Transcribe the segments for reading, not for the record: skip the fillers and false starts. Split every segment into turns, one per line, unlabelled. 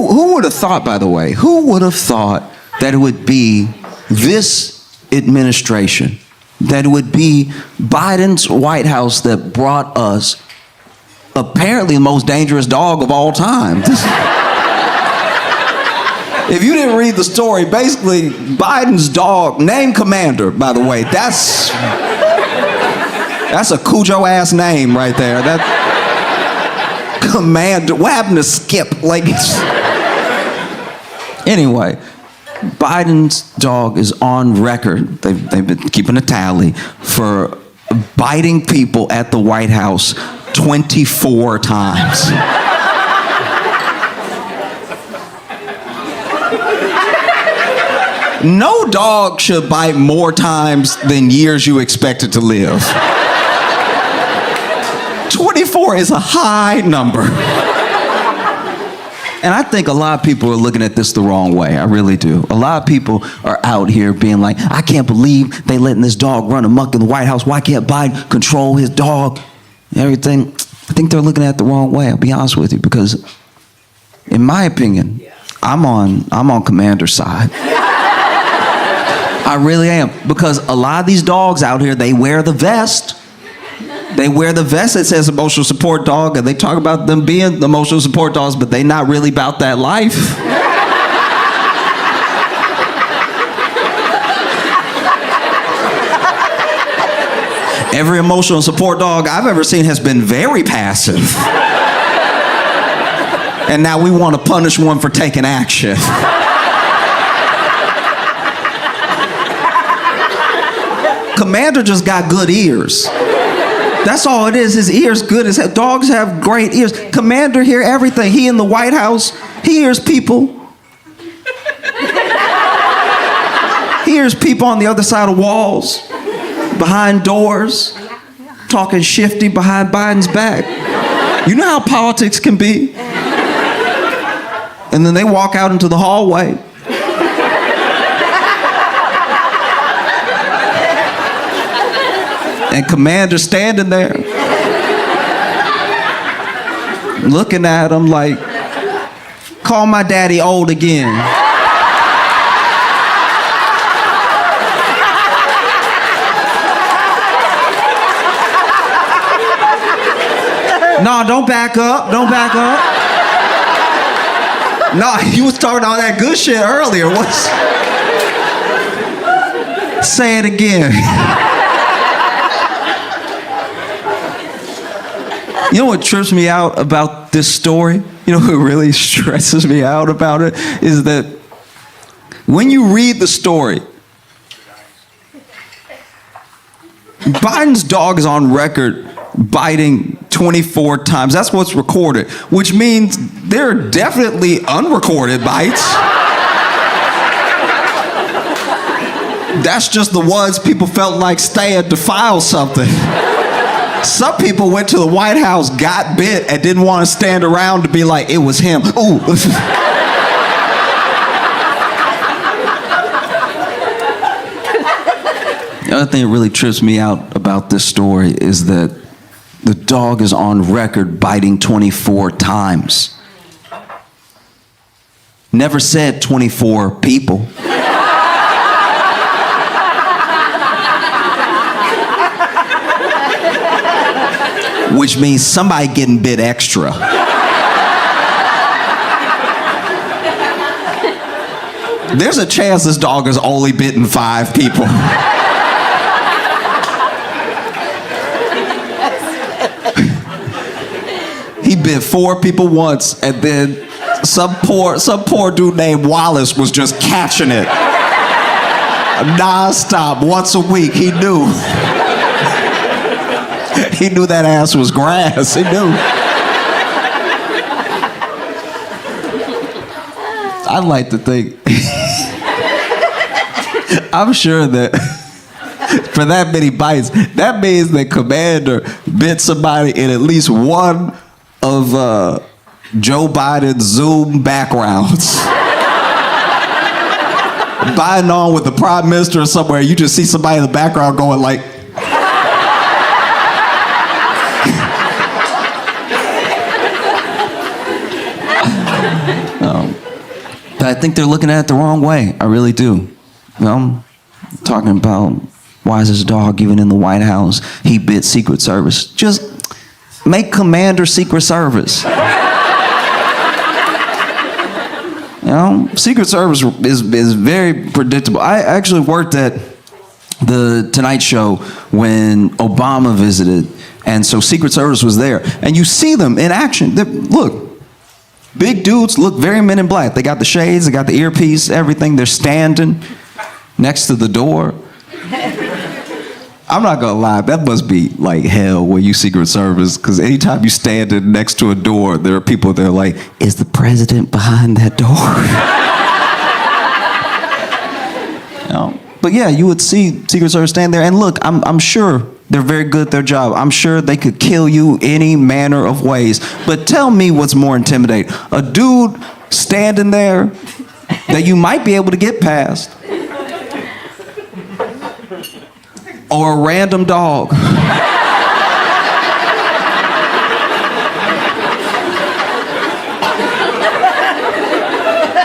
Who would have thought, by the way, who would have thought that it would be this administration, that it would be Biden's White House that brought us apparently the most dangerous dog of all time? If you didn't read the story, basically Biden's dog, named Commander, by the way, that's a Cujo ass name right there. That Commander, what happened to Skip? Like, anyway, Biden's dog is on record. They've been keeping a tally for biting people at the White House 24 times. No dog should bite more times than years you expect it to live. 24 is a high number. And I think a lot of people are looking at this the wrong way. I really do. A lot of people are out here being like, I can't believe they letting this dog run amok in the White House. Why can't Biden control his dog? And everything. I think they're looking at it the wrong way. I'll be honest with you, because in my opinion, I'm on Commander's side. I really am, because a lot of these dogs out here, they wear the vest. They wear the vest that says emotional support dog, and they talk about them being the emotional support dogs, but they're not really about that life. Every emotional support dog I've ever seen has been very passive. And now we want to punish one for taking action. Commander just got good ears. That's all it is. His ears good as hell. Dogs have great ears. Commander hear everything. He in the White House. He hears people. He hears people on the other side of walls, behind doors, talking shifty behind Biden's back. You know how politics can be? And then they walk out into the hallway. And Commander standing there, looking at him like, call my daddy old again. No, don't back up, don't back up. No, you was talking all that good shit earlier. What's... Say it again. You know what trips me out about this story? You know what really stresses me out about it? Is that when you read the story, Biden's dog is on record biting 24 times. That's what's recorded, which means there are definitely unrecorded bites. That's just the ones people felt like staying to file something. Some people went to the White House, got bit, and didn't want to stand around to be like, it was him. Ooh. The other thing that really trips me out about this story is that the dog is on record biting 24 times. Never said 24 people. Which means somebody getting bit extra. There's a chance this dog has only bitten 5 people. He bit 4 people once, and then some poor dude named Wallace was just catching it. Non-stop, once a week, he knew. He knew that ass was grass. He knew. I'd like to think. I'm sure that for that many bites, that means that Commander bit somebody in at least one of Joe Biden's Zoom backgrounds. Biden on with the Prime Minister or somewhere, you just see somebody in the background going like, But I think they're looking at it the wrong way. I really do. Talking about why is this dog even in the White House? He bit Secret Service. Just make Commander Secret Service. Secret Service is very predictable. I actually worked at the Tonight Show when Obama visited, and so Secret Service was there. And you see them in action. Look, big dudes look very Men in Black. They got the shades, they got the earpiece, everything. They're standing next to the door. I'm not gonna lie, that must be like hell when you Secret Service, because anytime you stand next to a door, there are people that are like, is the president behind that door? But yeah, you would see Secret Service stand there, and look, I'm sure they're very good at their job. I'm sure they could kill you any manner of ways. But tell me what's more intimidating. A dude standing there that you might be able to get past, or a random dog.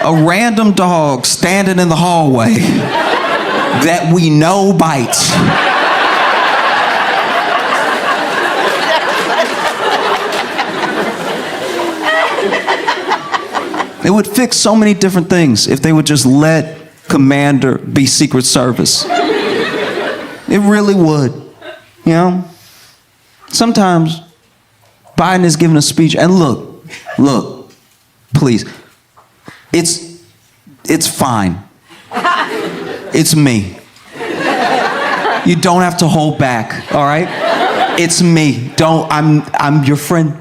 A random dog standing in the hallway that we know bites. It would fix so many different things if they would just let Commander be Secret Service. It really would, Sometimes Biden is giving a speech, and look, please, it's fine. It's me. You don't have to hold back, all right? It's me. I'm your friend.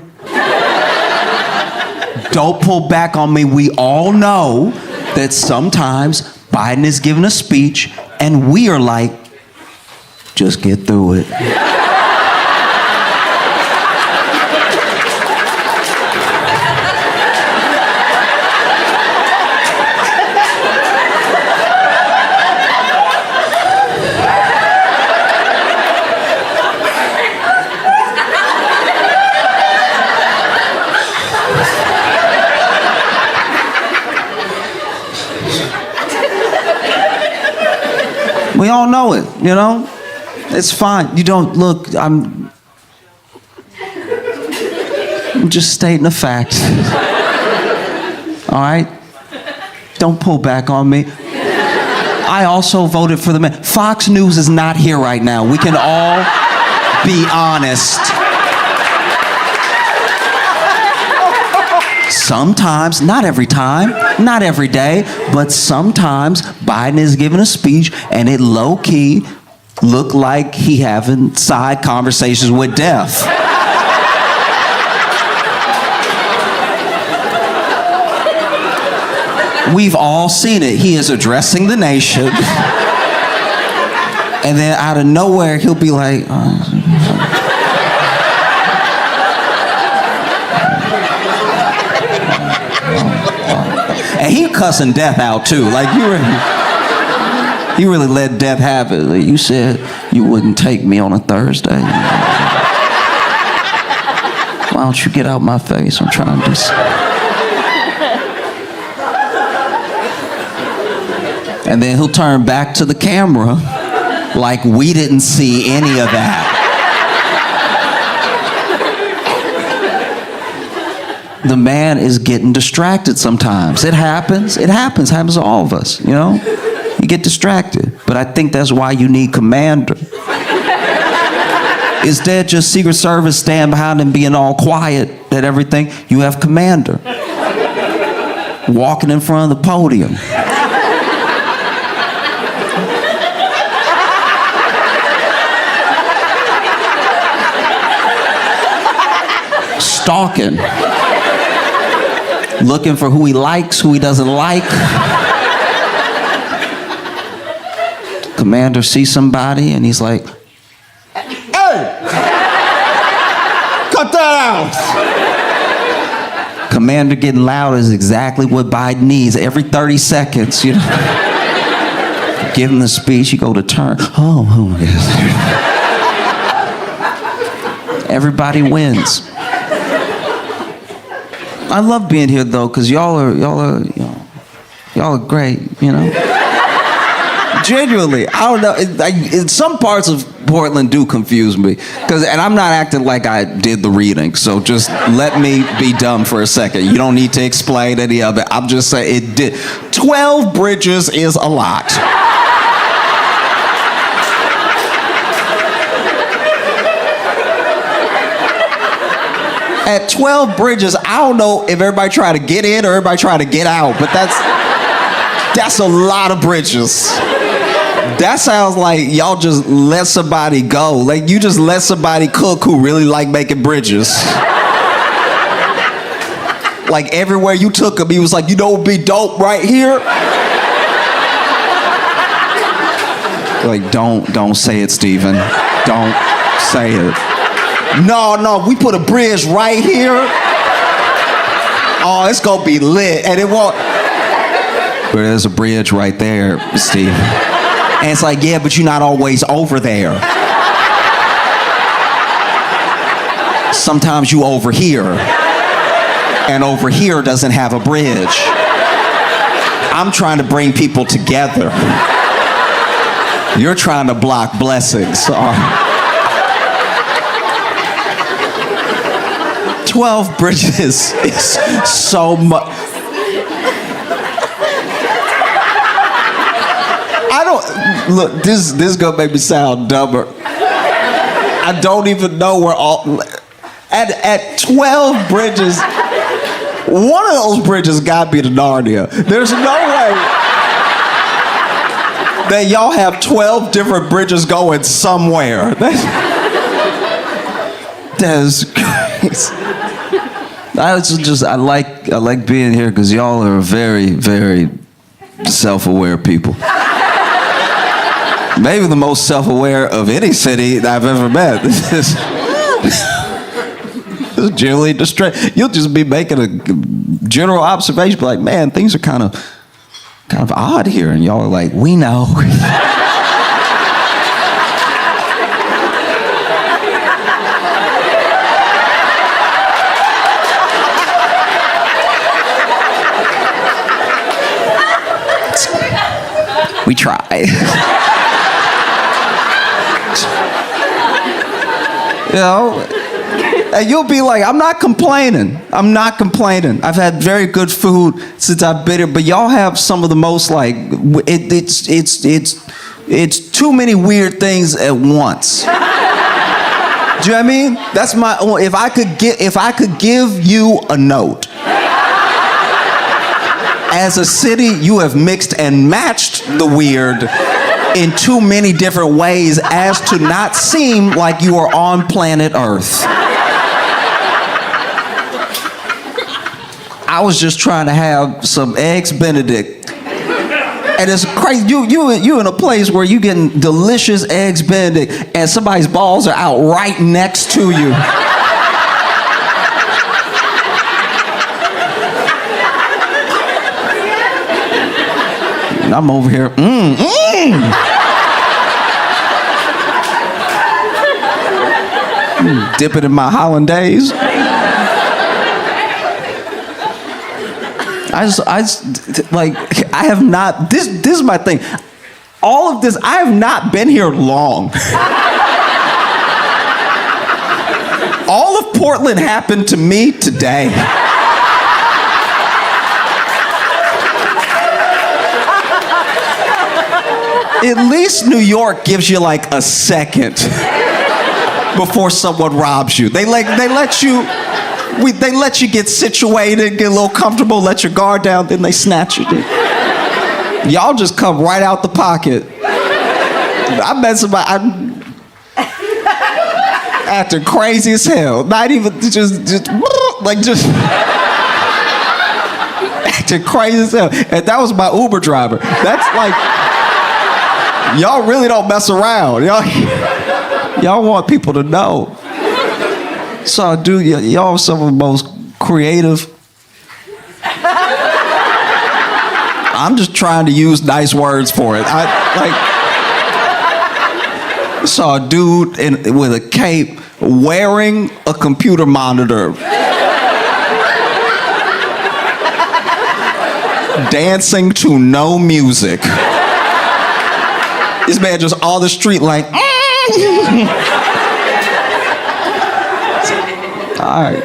Don't pull back on me. We all know that sometimes Biden is giving a speech, and we are like, just get through it. We all know it, It's fine. You don't look, I'm just stating a fact. All right? Don't pull back on me. I also voted for the man. Fox News is not here right now. We can all be honest. Sometimes, not every time, not every day, but sometimes Biden is giving a speech and it low-key looked like he having side conversations with death. We've all seen it. He is addressing the nation. And then out of nowhere, he'll be like, and he cussing death out too. Like you really let death have it. Like, you said you wouldn't take me on a Thursday. Why don't you get out my face? I'm trying to do. And then he'll turn back to the camera like we didn't see any of that. The man is getting distracted sometimes. It happens to all of us, You get distracted. But I think that's why you need Commander. Instead, just Secret Service stand behind him being all quiet at everything, you have Commander walking in front of the podium. Stalking. Looking for who he likes, who he doesn't like. Commander sees somebody and he's like, hey! Cut that out! Commander getting loud is exactly what Biden needs every 30 seconds, Give him the speech, you go to turn. Oh, yes. Everybody wins. I love being here though, cause y'all are great, you know. Genuinely, I don't know. Some parts of Portland do confuse me, and I'm not acting like I did the reading. So just let me be dumb for a second. You don't need to explain any of it. I'm just saying it did. 12 bridges is a lot. At 12 bridges, I don't know if everybody try to get in or everybody try to get out, but that's a lot of bridges. That sounds like y'all just let somebody go. Like you just let somebody cook who really like making bridges. Like everywhere you took him, he was like, you know what'd be dope right here? Like, don't say it, Steven. Don't say it. No, we put a bridge right here. Oh, it's gonna be lit, and it won't. But there's a bridge right there, Steve. And it's like, yeah, but you're not always over there. Sometimes you over here, and over here doesn't have a bridge. I'm trying to bring people together. You're trying to block blessings. 12 bridges is so much. Look, this is gonna make me sound dumber. I don't even know where all. At 12 bridges, one of those bridges gotta be to Narnia. There's no way that y'all have 12 different bridges going somewhere. That's crazy. I like being here because y'all are very, very self-aware people. Maybe the most self-aware of any city that I've ever met. This is generally distressed. You'll just be making a general observation, be like, man, things are kind of odd here, and y'all are like, we know. We try. You know, and you'll be like, I'm not complaining. I've had very good food since I've been here, but y'all have some of the most like, it's too many weird things at once. Do you know what I mean? That's my, if I could give you a note. As a city, you have mixed and matched the weird in too many different ways as to not seem like you are on planet Earth. I was just trying to have some eggs Benedict. And it's crazy, you in a place where you getting delicious eggs Benedict and somebody's balls are out right next to you. And I'm over here, dipping in my hollandaise. I have not, this is my thing. All of this, I have not been here long. All of Portland happened to me today. At least New York gives you like a second before someone robs you. They let you get situated, get a little comfortable, let your guard down, then they snatch you. Y'all just come right out the pocket. I met somebody acting crazy as hell. Not even just acting crazy as hell. And that was my Uber driver. That's like, y'all really don't mess around. Y'all want people to know. So I do, y'all are some of the most creative. I'm just trying to use nice words for it. I saw a dude with a cape wearing a computer monitor. dancing to no music. This man just on the street like, all right.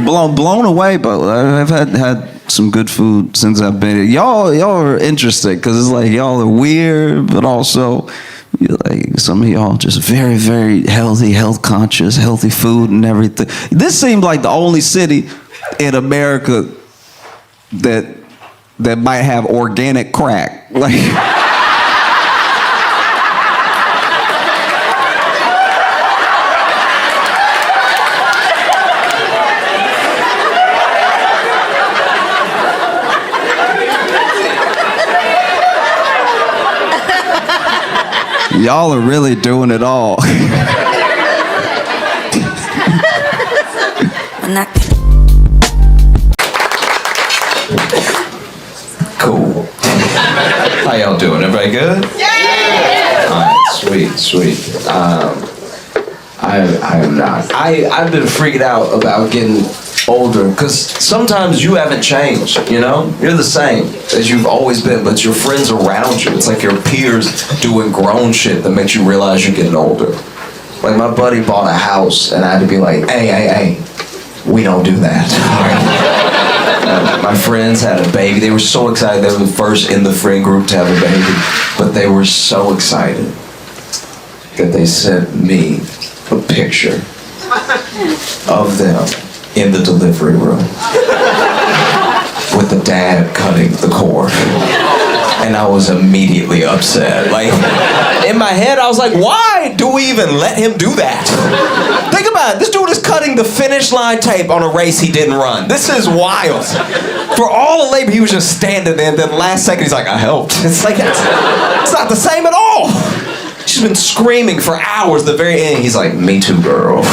Blown away, but I've had some good food since I've been here. Y'all are interesting because it's like y'all are weird, but also like some of y'all just very, very healthy, health conscious, healthy food and everything. This seemed like the only city in America that might have organic crack. Like. Y'all are really doing it all. Cool. How y'all doing? Everybody good? Yeah! All right, sweet. I am not. I've been freaking out about getting older because sometimes you haven't changed, you know? You're the same as you've always been, but your friends around you, it's like your peers doing grown shit that makes you realize you're getting older. Like my buddy bought a house and I had to be like, hey, we don't do that. My friends had a baby. They were so excited. They were the first in the friend group to have a baby, but they were so excited that they sent me a picture of them in the delivery room with the dad cutting the cord. And I was immediately upset. Like, in my head, I was like, why do we even let him do that? Think about it. This dude is cutting the finish line tape on a race he didn't run. This is wild. For all the labor, he was just standing there, and then last second, he's like, I helped. It's like, it's not the same at all. She's been screaming for hours. The very end, he's like, me too, girl.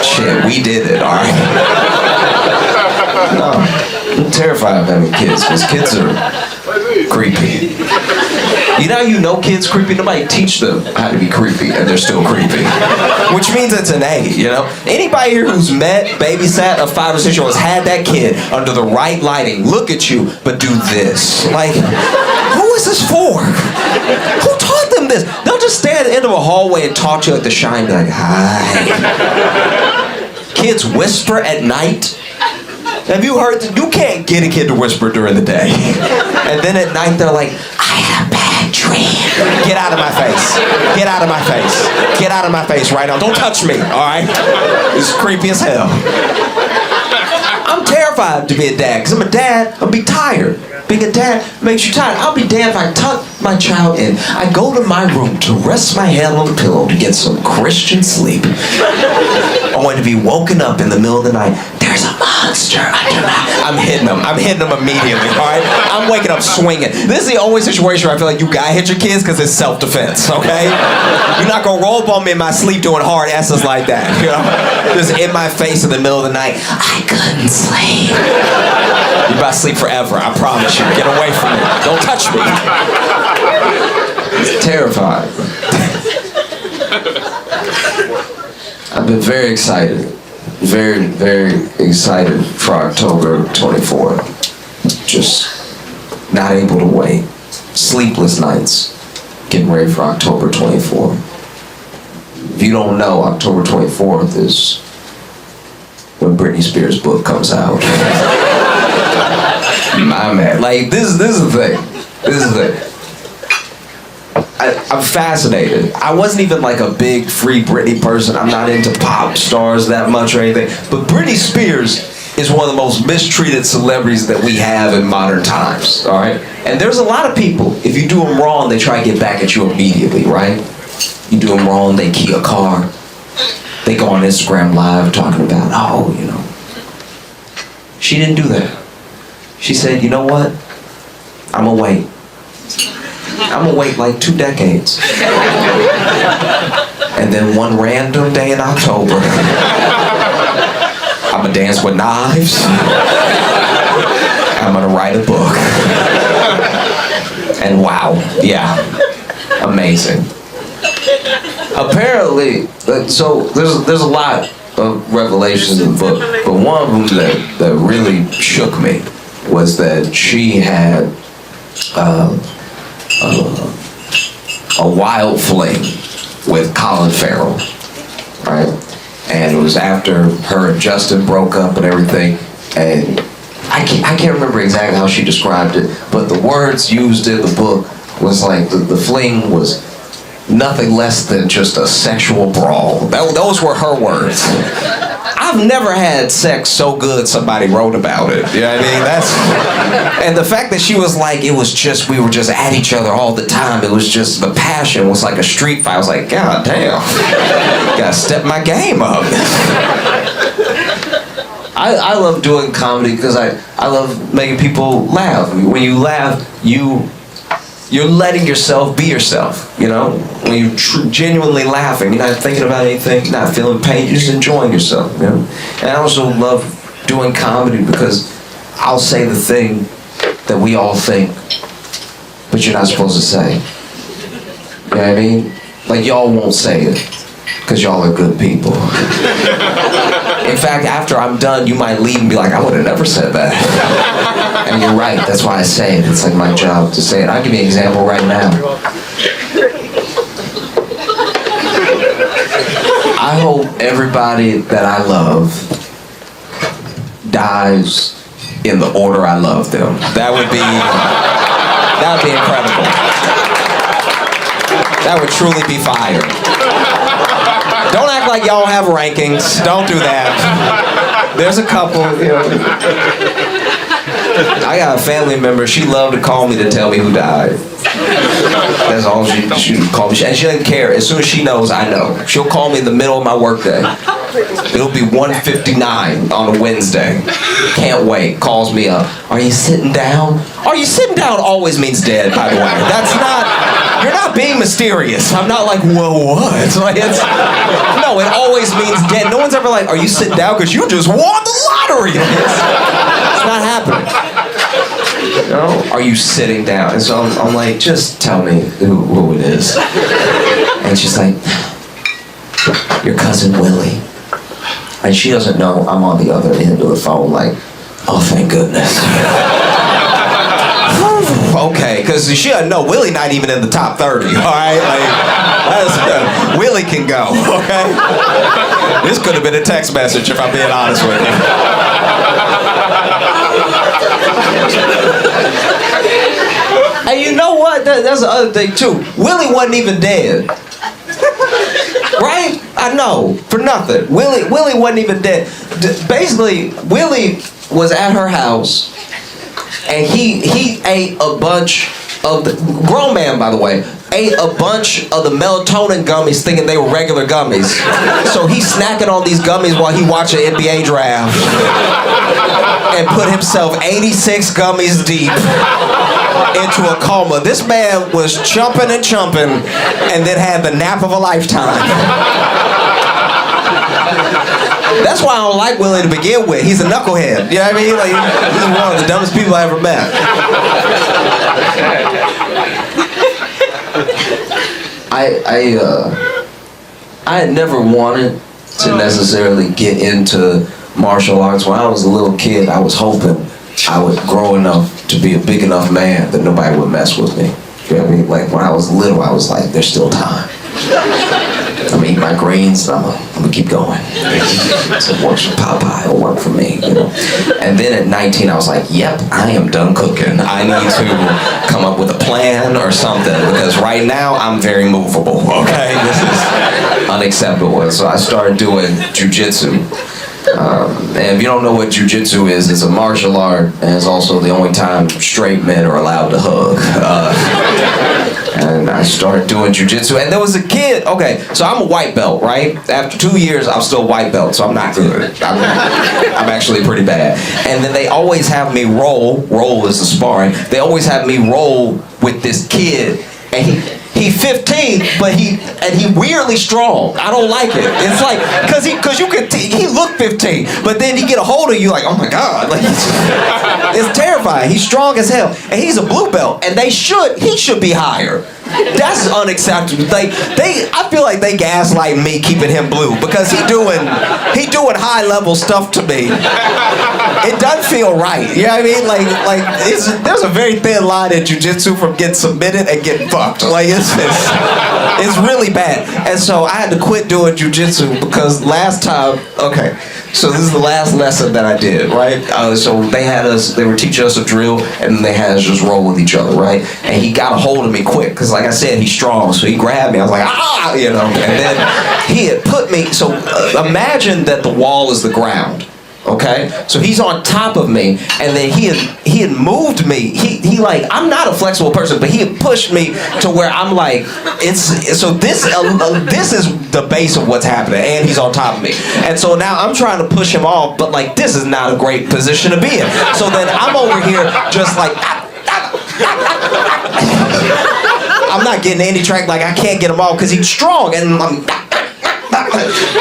Shit, we did it, all right? No, I'm terrified of having kids, because kids are creepy. You know kids creepy? Nobody teach them how to be creepy, and they're still creepy. Which means it's an A, you know? Anybody here who's babysat a 5 or 6 year old has had that kid under the right lighting, look at you, but do this. Like, who is this for? Who taught them this? They'll just stand at the end of a hallway and talk to you like the Shine, be like, hi. Kids whisper at night. Have you heard that? You can't get a kid to whisper during the day. And then at night they're like, I had a bad dream. Get out of my face. Get out of my face. Get out of my face right now. Don't touch me, all right? It's creepy as hell. I'm terrified to be a dad, because I'm a dad, I'll be tired. Being a dad makes you tired. I'll be damned if I tuck my child in. I go to my room to rest my head on the pillow to get some Christian sleep. Only to be woken up in the middle of the night. There's a monster under my... I'm hitting them immediately, all right? I'm waking up swinging. This is the only situation where I feel like you gotta hit your kids because it's self-defense, okay? You're not gonna roll up on me in my sleep doing hard S's like that, you know? Just in my face in the middle of the night. I couldn't sleep. You're about to sleep forever, I promise you. Get away from me. Don't touch me. It's terrifying. I've been very excited. Very, very excited for October 24th. Just not able to wait. Sleepless nights getting ready for October 24th. If you don't know, October 24th is when Britney Spears' book comes out. My man. Like, this is the thing. This is the thing. I'm fascinated. I wasn't even like a big Free Britney person. I'm not into pop stars that much or anything. But Britney Spears is one of the most mistreated celebrities that we have in modern times, all right? And there's a lot of people, if you do them wrong, they try to get back at you immediately, right? You do them wrong, they key a car. They go on Instagram Live talking about, oh, you know. She didn't do that. She said, you know what? I'm gonna wait. I'm gonna wait like 2 decades. And then one random day in October, I'm gonna dance with knives. I'm gonna write a book. And wow, yeah, amazing. Apparently, so there's a lot of revelations in the book, but one of them that really shook me was that she had a wild fling with Colin Farrell, right? And it was after her and Justin broke up and everything, and I can't remember exactly how she described it, but the words used in the book was like the fling was nothing less than just a sexual brawl. Those were her words. I've never had sex so good somebody wrote about it. You know what I mean? And the fact that she was like, we were just at each other all the time. It was just, the passion was like a street fight. I was like, God damn, gotta step my game up. I love doing comedy because I love making people laugh. When you laugh, you're letting yourself be yourself, you know? When you're genuinely laughing, you're not thinking about anything, you're not feeling pain, you're just enjoying yourself, you know? And I also love doing comedy because I'll say the thing that we all think, but you're not supposed to say. You know what I mean? Like, y'all won't say it because y'all are good people. In fact, after I'm done, you might leave and be like, I would have never said that. And you're right, that's why I say it. It's like my job to say it. I'll give you an example right now. I hope everybody that I love dies in the order I love them. That would be incredible. That would truly be fire. Don't act like y'all have rankings. Don't do that. There's a couple, you know. I got a family member, she loved to call me to tell me who died. That's all she would call me. And she doesn't care. As soon as she knows, I know. She'll call me in the middle of my workday. It'll be 1:59 on a Wednesday. Can't wait. Calls me up. Are you sitting down? Are you sitting down always means dead, by the way. That's not, you're not being mysterious. I'm not like, whoa, what? Like, no, it always means dead. No one's ever like, are you sitting down because you just won the lottery? It's not happening. You know? Are you sitting down? And so I'm like, just tell me who it is. And she's like, your cousin Willie. And she doesn't know I'm on the other end of the phone like, oh, thank goodness. Okay, because she doesn't know Willie not even in the top 30, all right? Like, Willie can go, okay? This could have been a text message if I'm being honest with you. And you know what? That's the other thing too. Willie wasn't even dead. Right? I know, for nothing. Willie wasn't even dead. Basically, Willie was at her house, and he ate a bunch of the, grown man by the way, ate a bunch of the melatonin gummies thinking they were regular gummies. So he's snacking on these gummies while he watched an NBA draft and put himself 86 gummies deep into a coma. This man was chumping and chumping and then had the nap of a lifetime. That's why I don't like Willie to begin with. He's a knucklehead. You know what I mean? Like, he's one of the dumbest people I ever met. I had never wanted to necessarily get into martial arts. When I was a little kid, I was hoping I would grow enough to be a big enough man that nobody would mess with me. You know what I mean? Like when I was little, I was like, there's still time. I'm gonna eat my greens and I'm gonna keep going. So it works for Popeye, it'll work for me, you know. And then at 19, I was like, yep, I am done cooking. I need to come up with a plan or something because right now I'm very movable, okay? This is unacceptable. And so I started doing jujitsu. And if you don't know what jujitsu is, it's a martial art and it's also the only time straight men are allowed to hug. And I started doing jujitsu, and there was a kid, okay, so I'm a white belt, right? After 2 years, I'm still a white belt, so I'm not good. I'm actually pretty bad. And then they always have me roll is the sparring, they always have me roll with this kid, and
he 15, but he weirdly strong. I don't like it. It's like, cause you could, he looked 15, but then he get a hold of you like, oh my God, like it's terrifying. He's strong as hell, and he's a blue belt, and he should be higher. That's unacceptable. I feel like they gaslight me keeping him blue because he doing high level stuff to me. It doesn't feel right. You know what I mean? Like there's a very thin line in jiu-jitsu from getting submitted and getting fucked. Like it's really bad. And so I had to quit doing jiu-jitsu because last time, okay, so this is the last lesson that I did, right? So they were teaching us a drill, and then they had us just roll with each other, right? And he got a hold of me quick, because like I said, he's strong, so he grabbed me. I was like, ah, you know, and then he had put me, so imagine that the wall is the ground. Okay, so he's on top of me, and then he had moved me. He like, I'm not a flexible person, but he had pushed me to where I'm like, this is the base of what's happening, and he's on top of me, and so now I'm trying to push him off, but like this is not a great position to be in. So then I'm over here just like, I'm not getting any track. Like I can't get him off because he's strong, and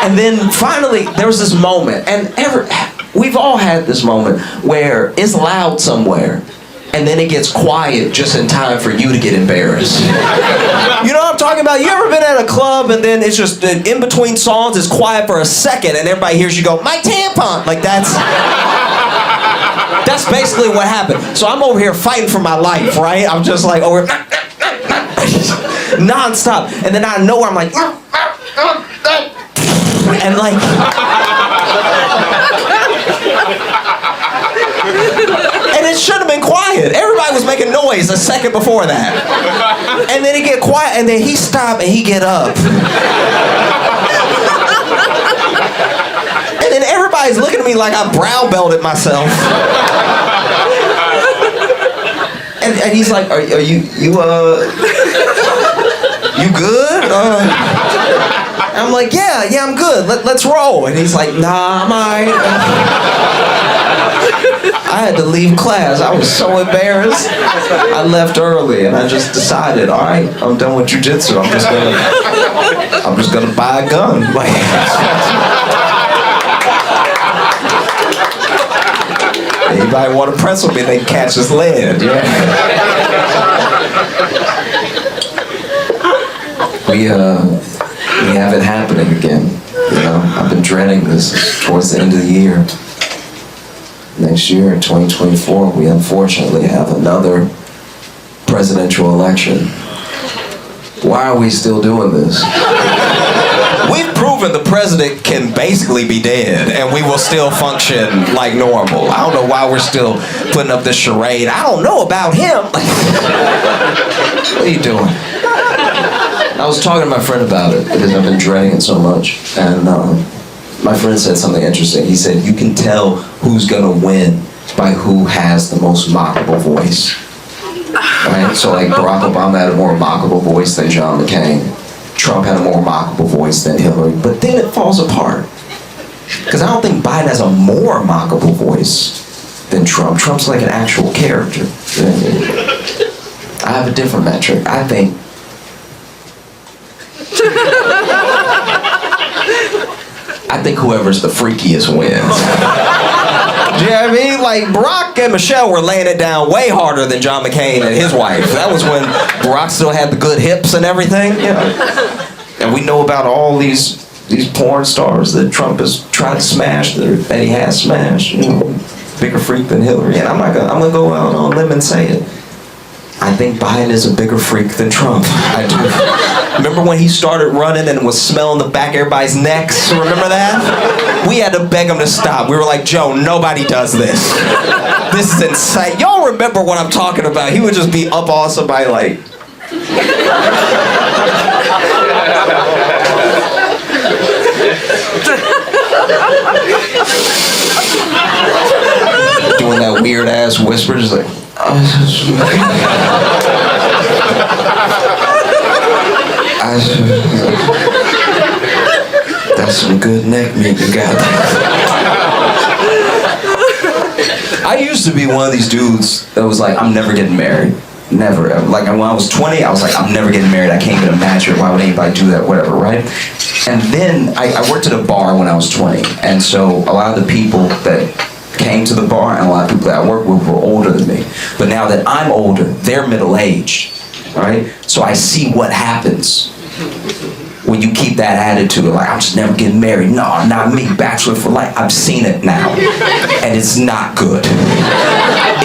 and then finally there was this moment, and we've all had this moment where it's loud somewhere, and then it gets quiet just in time for you to get embarrassed. You know what I'm talking about? You ever been at a club and then it's just in between songs, it's quiet for a second, and everybody hears you go, "My tampon!" Like that's basically what happened. So I'm over here fighting for my life, right? I'm just like over non-stop, and then out of nowhere I'm like, and like, and it should have been quiet. Everybody was making noise a second before that, and then he get quiet, and then he stop and he get up, and then everybody's looking at me like I brown belted myself, and he's like, are you good? I'm like, yeah, I'm good. Let's roll. And he's like, nah, I'm alright. I had to leave class. I was so embarrassed. I left early, and I just decided, all right, I'm done with jiu-jitsu. I'm just gonna buy a gun. Like, anybody want to press with me? They can catch his lead. Yeah. We have it happening again. You know, I've been dreading this towards the end of the year. Next year, in 2024, we unfortunately have another presidential election. Why are we still doing this? We've proven the president can basically be dead, and we will still function like normal. I don't know why we're still putting up this charade. I don't know about him. What are you doing? I was talking to my friend about it because I've been dreading it so much, and my friend said something interesting. He said, you can tell who's gonna win by who has the most mockable voice. Right? So like Barack Obama had a more mockable voice than John McCain. Trump had a more mockable voice than Hillary. But then it falls apart. Because I don't think Biden has a more mockable voice than Trump. Trump's like an actual character. I have a different metric. I think whoever's the freakiest wins. Do you know what I mean? Like, Barack and Michelle were laying it down way harder than John McCain and his wife. That was when Barack still had the good hips and everything. Yeah. And we know about all these porn stars that Trump has tried to smash, that he has smashed. You know, bigger freak than Hillary. And I'm gonna go out on a limb and say it. I think Biden is a bigger freak than Trump. I do. Remember when he started running and was smelling the back of everybody's necks? Remember that? We had to beg him to stop. We were like, Joe, nobody does this. This is insane. Y'all remember what I'm talking about. He would just be up on somebody like... doing that weird ass whisper, just like... That's some good neck meat you got. I used to be one of these dudes that was like, I'm never getting married. Never, ever. Like when I was 20, I was like, I'm never getting married. I can't even imagine. Why would anybody do that? Whatever, right? And then I worked at a bar when I was 20. And so a lot of the people that came to the bar and a lot of people that I worked with were older than me. But now that I'm older, they're middle-aged, right? So I see what happens when you keep that attitude, like, I'm just never getting married. No, not me, bachelor for life. I've seen it now, and it's not good.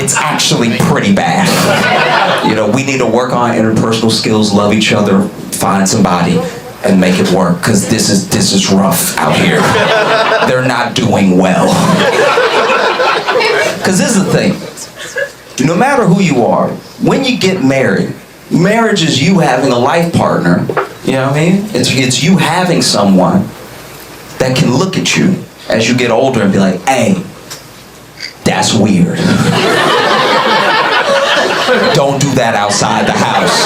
It's actually pretty bad. You know, we need to work on interpersonal skills, love each other, find somebody, and make it work, because this is rough out here. They're not doing well. Because this is the thing. No matter who you are, when you get married, marriage is you having a life partner. You know what I mean? It's you having someone that can look at you as you get older and be like, hey, that's weird. Don't do that outside the house.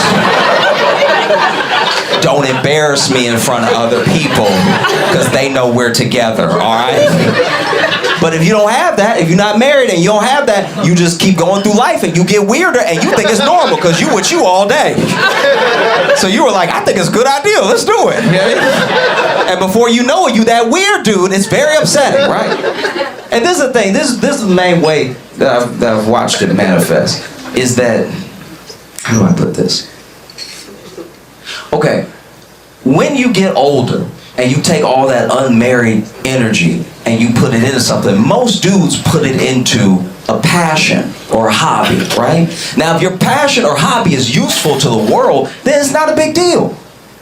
Don't embarrass me in front of other people, because they know we're together, all right? But if you don't have that, if you're not married and you don't have that, you just keep going through life and you get weirder and you think it's normal because you with you all day. So you were like, I think it's a good idea, let's do it. And before you know it, you that weird dude. It's very upsetting, right? And this is the thing, this is the main way that I've watched it manifest, is that, how do I put this? Okay, when you get older and you take all that unmarried energy and you put it into something, most dudes put it into a passion or a hobby, right? Now, if your passion or hobby is useful to the world, then it's not a big deal.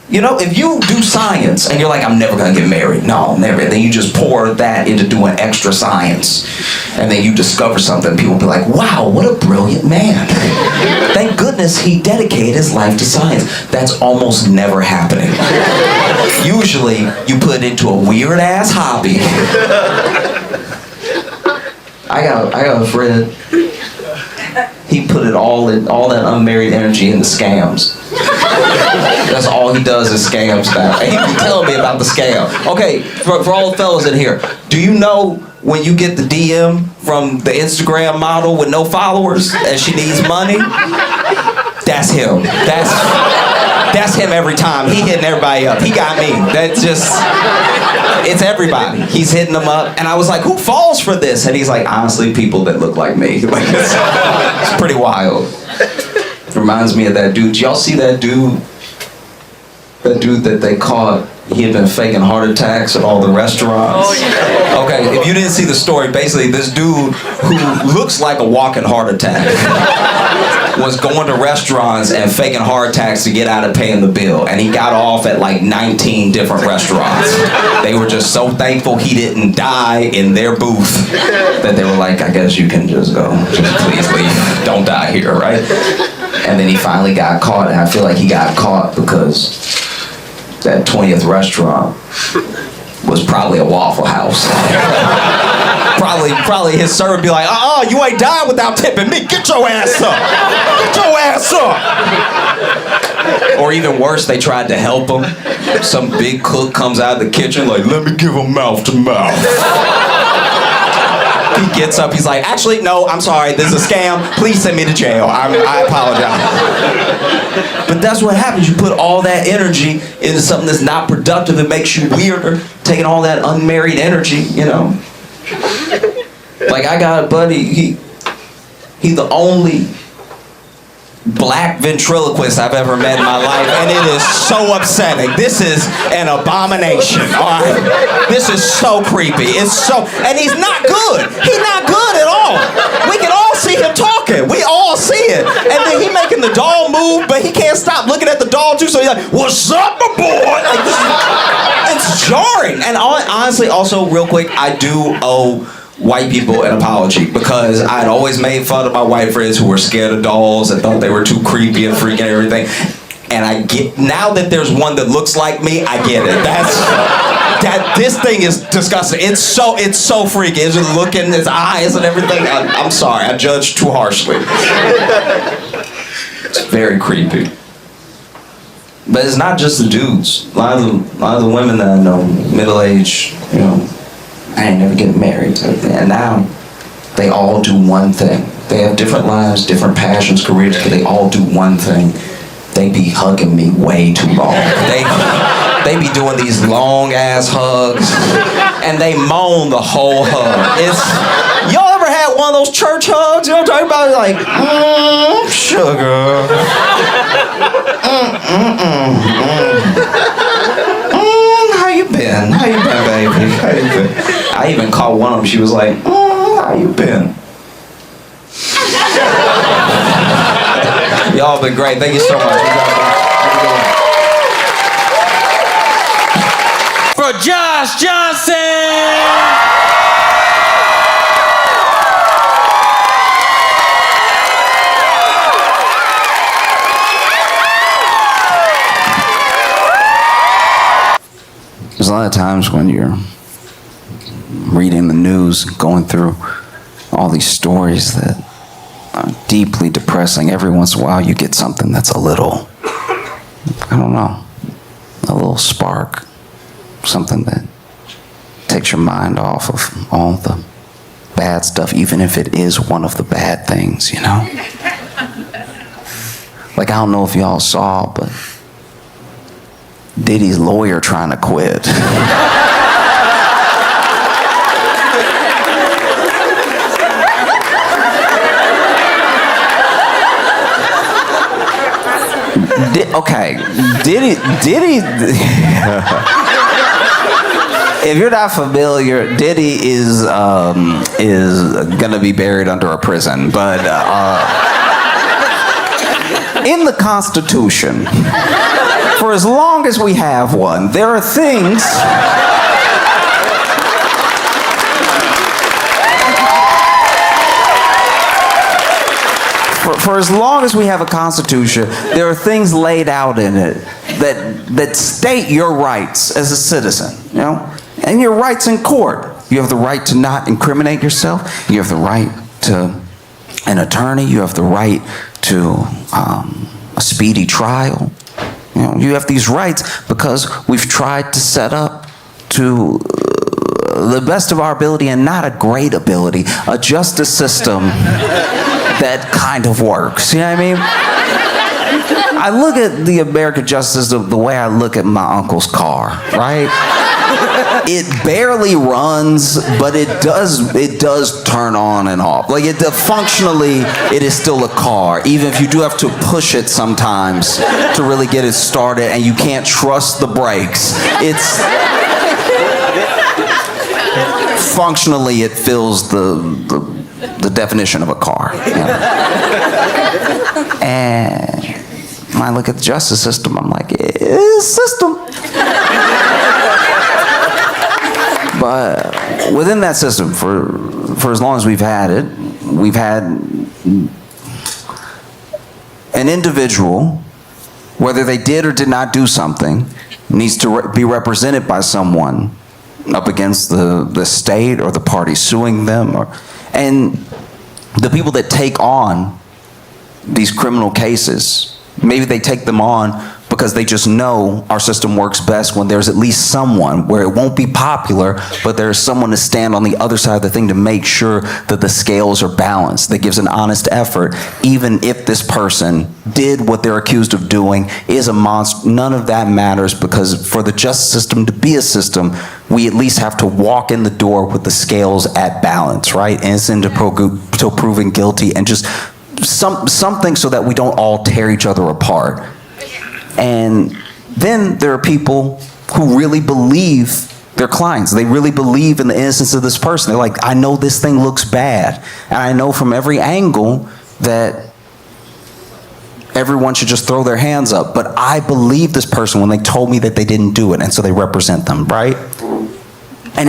You know, if you do science and you're like, I'm never gonna get married, no, never, then you just pour that into doing extra science, and then you discover something, people be like, wow, what a brilliant man. Thank goodness he dedicated his life to science. That's almost never happening. Usually, you put it into a weird ass hobby. I got a friend, he put it all that unmarried energy into scams. That's all he does is scams now. And he be telling me about the scam. Okay, for all the fellas in here, do you know when you get the DM from the Instagram model with no followers and she needs money? That's him. That's him every time. He hitting everybody up. He got me. That's just, it's everybody. He's hitting them up. And I was like, who falls for this? And he's like, honestly, people that look like me. Like, it's pretty wild. Reminds me of that dude. Y'all see that dude? That dude that they caught, he had been faking heart attacks at all the restaurants. Oh, yeah. Okay, if you didn't see the story, basically this dude who looks like a walking heart attack was going to restaurants and faking heart attacks to get out of paying the bill. And he got off at like 19 different restaurants. They were just so thankful he didn't die in their booth that they were like, I guess you can just go. Just please leave. Don't die here, right? And then he finally got caught, and I feel like he got caught because that 20th restaurant was probably a Waffle House. Probably his server would be like, you ain't dying without tipping me. Get your ass up. Get your ass up. Or even worse, they tried to help him. Some big cook comes out of the kitchen like, let me give him mouth to mouth. He gets up, he's like, actually, no, I'm sorry, this is a scam. Please send me to jail. I apologize. But that's what happens. You put all that energy into something that's not productive. It makes you weirder, taking all that unmarried energy, you know. Like, I got a buddy, he's the only black ventriloquist I've ever met in my life, and it is so upsetting. This is an abomination, all right? This is so creepy. It's so, and he's not good. He's not good at all. We can all see him talking. We all see it. And then he making the doll move, but he can't stop looking at the doll too, so he's like, what's up, my boy? Like, it's jarring. And honestly, also, real quick, I do owe white people an apology, because I'd always made fun of my white friends who were scared of dolls and thought they were too creepy and freaky and everything. And I get, now that there's one that looks like me, I get it. This thing is disgusting. It's so freaky. It's just looking, his eyes and everything. I'm sorry, I judged too harshly. It's very creepy. But it's not just the dudes. A lot of the women that I know, middle-aged, you know, I ain't never getting married type thing. And now They all do one thing. They have different lives, different passions, careers, but they all do one thing. They be hugging me way too long. They be doing these long ass hugs, and they moan the whole hug. Y'all ever had one of those church hugs? You know what I'm talking about? Like, sugar. How you been? How you been, baby? How you been? I even caught one of them. She was like, how you been? Y'all been great. Thank you so much.
For Josh Johnson!
There's a lot of times when you're reading the news, going through all these stories that are deeply depressing. Every once in a while you get something that's a little, I don't know, a little spark. Something that takes your mind off of all the bad stuff, even if it is one of the bad things, you know? Like, I don't know if y'all saw, but Diddy's lawyer trying to quit. Diddy. If you're not familiar, Diddy is gonna be buried under a prison, but in the Constitution, for as long as we have one, there are things. For as long as we have a Constitution, there are things laid out in it that state your rights as a citizen, you know, and your rights in court. You have the right to not incriminate yourself. You have the right to an attorney. You have the right to a speedy trial. You know, you have these rights because we've tried to set up to the best of our ability, and not a great ability, a justice system that kind of works. You know what I mean? I look at the American justice system the way I look at my uncle's car, right? It barely runs, but it does turn on and off. Like, functionally, it is still a car, even if you do have to push it sometimes to really get it started, and you can't trust the brakes. Functionally, it fills the definition of a car. You know? And when I look at the justice system, I'm like, it's a system. But within that system, for as long as we've had it, we've had an individual, whether they did or did not do something, needs to be represented by someone up against the state or the party suing them, and the people that take on these criminal cases, maybe they take them on because they just know our system works best when there's at least someone, where it won't be popular, but there's someone to stand on the other side of the thing to make sure that the scales are balanced, that gives an honest effort, even if this person did what they're accused of doing, is a monster. None of that matters, because for the justice system to be a system, we at least have to walk in the door with the scales at balance, right? Innocent until proven guilty, and just something so that we don't all tear each other apart. And then there are people who really believe their clients. They really believe in the innocence of this person. They're like, I know this thing looks bad, and I know from every angle that everyone should just throw their hands up, but I believe this person when they told me that they didn't do it, and so they represent them, right? And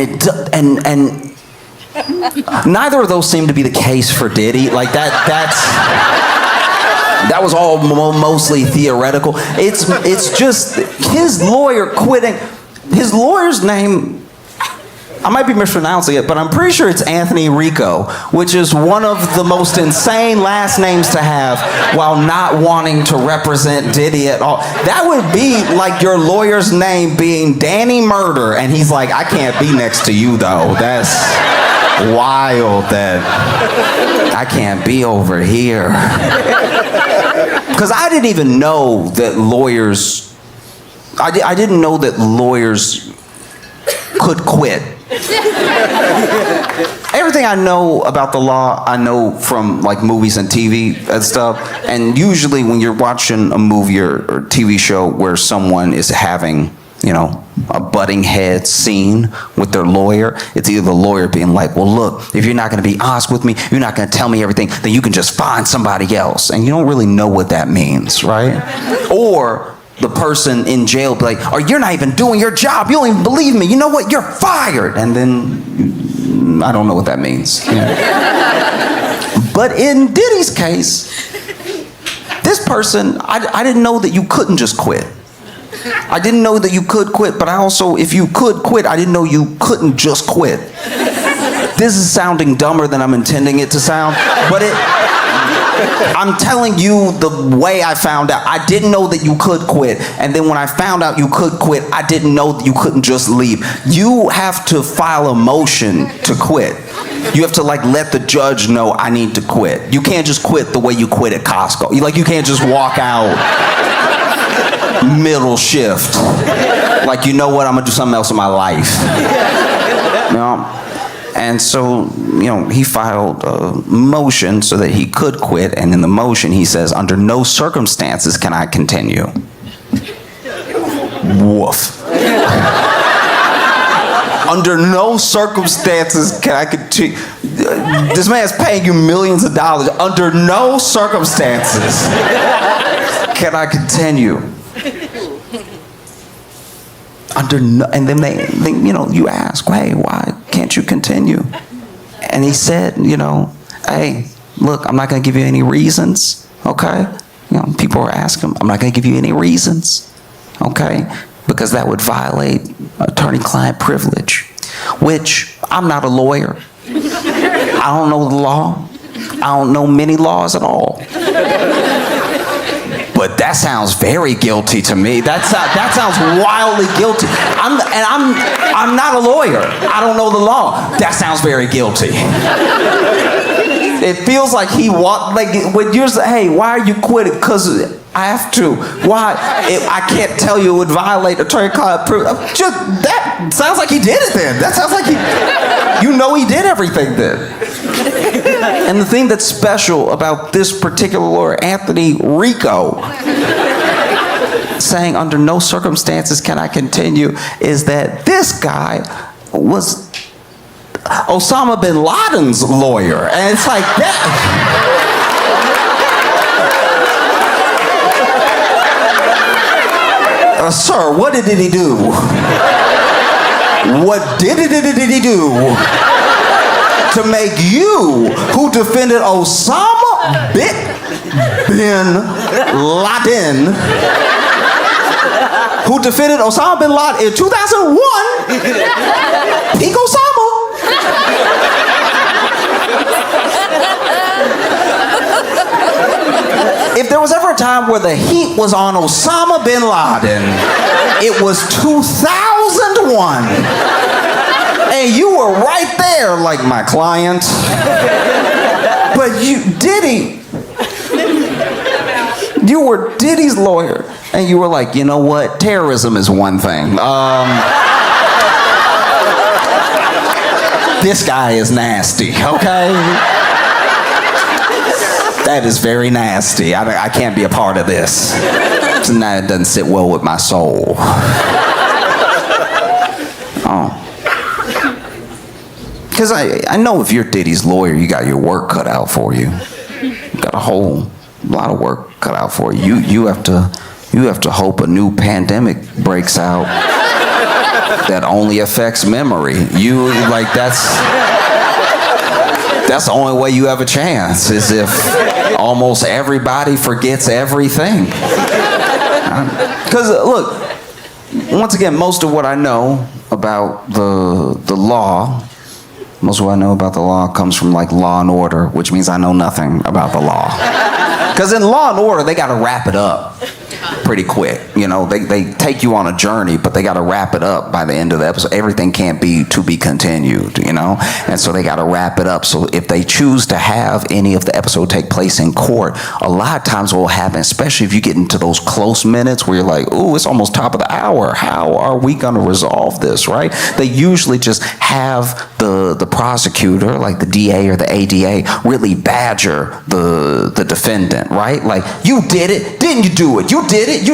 neither of those seem to be the case for Diddy. Like that was all mostly theoretical. It's just his lawyer quitting. His lawyer's name, I might be mispronouncing it, but I'm pretty sure it's Anthony Rico, which is one of the most insane last names to have while not wanting to represent Diddy at all. That would be like your lawyer's name being Danny Murder, and he's like, I can't be next to you though. That's wild that I can't be over here. Because I didn't even know that lawyers, I didn't know that lawyers could quit. Everything I know about the law, I know from like movies and TV and stuff. And usually when you're watching a movie or TV show where someone is having, you know, a butting head scene with their lawyer, it's either the lawyer being like, well, look, if you're not going to be honest with me, you're not going to tell me everything, then you can just find somebody else. And you don't really know what that means, right? Or the person in jail be like, or you're not even doing your job. You don't even believe me. You know what? You're fired. And then I don't know what that means. Yeah. But in Diddy's case, this person, I didn't know that you couldn't just quit. I didn't know that you could quit, but I also, if you could quit, I didn't know you couldn't just quit. This is sounding dumber than I'm intending it to sound, but I'm telling you the way I found out. I didn't know that you could quit, and then when I found out you could quit, I didn't know that you couldn't just leave. You have to file a motion to quit. You have to like let the judge know I need to quit. You can't just quit the way you quit at Costco. You can't just walk out middle shift. Like, you know what, I'm gonna do something else in my life. You know? And so, you know, he filed a motion so that he could quit, and in the motion he says, under no circumstances can I continue. Woof. Under no circumstances can I continue. This man's paying you millions of dollars. Under no circumstances can I continue. Under no, and then they, you know, you ask, hey, why can't you continue? And he said, you know, hey, look, I'm not going to give you any reasons, okay? You know, people are asking him, I'm not going to give you any reasons, okay? Because that would violate attorney-client privilege, which I'm not a lawyer. I don't know the law. I don't know many laws at all. But that sounds very guilty to me. That sounds wildly guilty. I'm not a lawyer. I don't know the law. That sounds very guilty. It feels like he walked, like when you're saying, hey, why are you quitting? Because I have to. Why? I can't tell you it would violate attorney-client privilege. Just that sounds like he did it then. That sounds like you know he did everything then. And the thing that's special about this particular lawyer, Anthony Rico, saying under no circumstances can I continue, is that this guy was Osama bin Laden's lawyer. And it's like that. Sir, what did he do? What did he do to make you, who defended Osama bin Laden, who defended Osama bin Laden in 2001, Peak Osama? If there was ever a time where the heat was on Osama bin Laden, it was 2001. And you were right there, like my client. But you were Diddy's lawyer, and you were like, you know what? Terrorism is one thing. This guy is nasty, okay? That is very nasty. I can't be a part of this. It doesn't sit well with my soul. Oh. Because I know if you're Diddy's lawyer, you got your work cut out for you. You got a whole lot of work cut out for you. You have to hope a new pandemic breaks out that only affects memory. That's the only way you have a chance, is if almost everybody forgets everything. Because look, once again, most of what I know about the law, most of what I know about the law comes from like Law and Order, which means I know nothing about the law. Because in Law and Order, they got to wrap it up. pretty quick. You know, they take you on a journey, but they got to wrap it up by the end of the episode. Everything can't be to be continued, you know? And so they got to wrap it up. So if they choose to have any of the episode take place in court, a lot of times what will happen, especially if you get into those close minutes where you're like, ooh, it's almost top of the hour. How are we going to resolve this, right? They usually just have the prosecutor, like the DA or the ADA, really badger the defendant, right? Like, you did it, didn't you do it? You did it,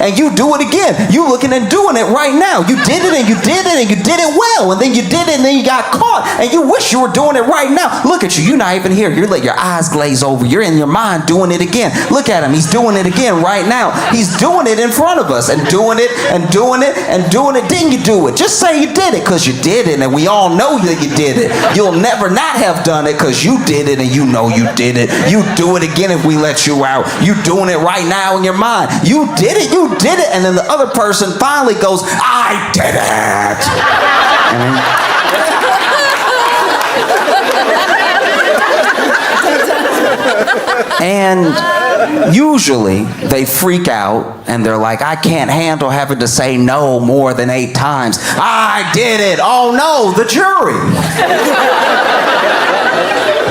and you do it again. You looking and doing it right now. You did it, and you did it, and you did it well, and then you did it, and then you got caught, and you wish you were doing it right now. Look at you, you're not even here. You're letting your eyes glaze over. You're in your mind doing it again. Look at him, he's doing it again right now. He's doing it in front of us, and doing it, and doing it, and doing it. Didn't you do it? Just say you did it, because you did it, and we all know that you did it. You'll never not have done it, because you did it, and you know you did it. You do it again if we let you out. You doing it right now in your mind. You did it, and then the other person finally goes, I did it. And usually they freak out and they're like, I can't handle having to say no more than 8 times. I did it. Oh no, the jury.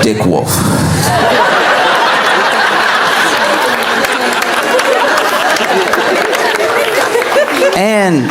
Dick Wolf. And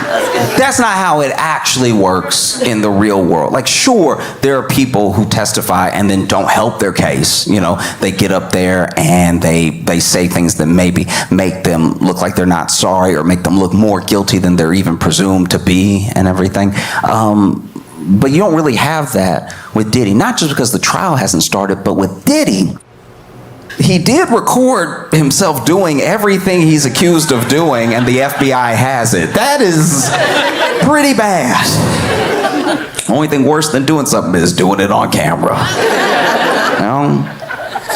that's not how it actually works in the real world. Like, sure, there are people who testify and then don't help their case. You know, they get up there and they say things that maybe make them look like they're not sorry or make them look more guilty than they're even presumed to be and everything. But you don't really have that with Diddy. Not just because the trial hasn't started, but with Diddy, he did record himself doing everything he's accused of doing, and the FBI has it. That is pretty bad. Only thing worse than doing something is doing it on camera. You know?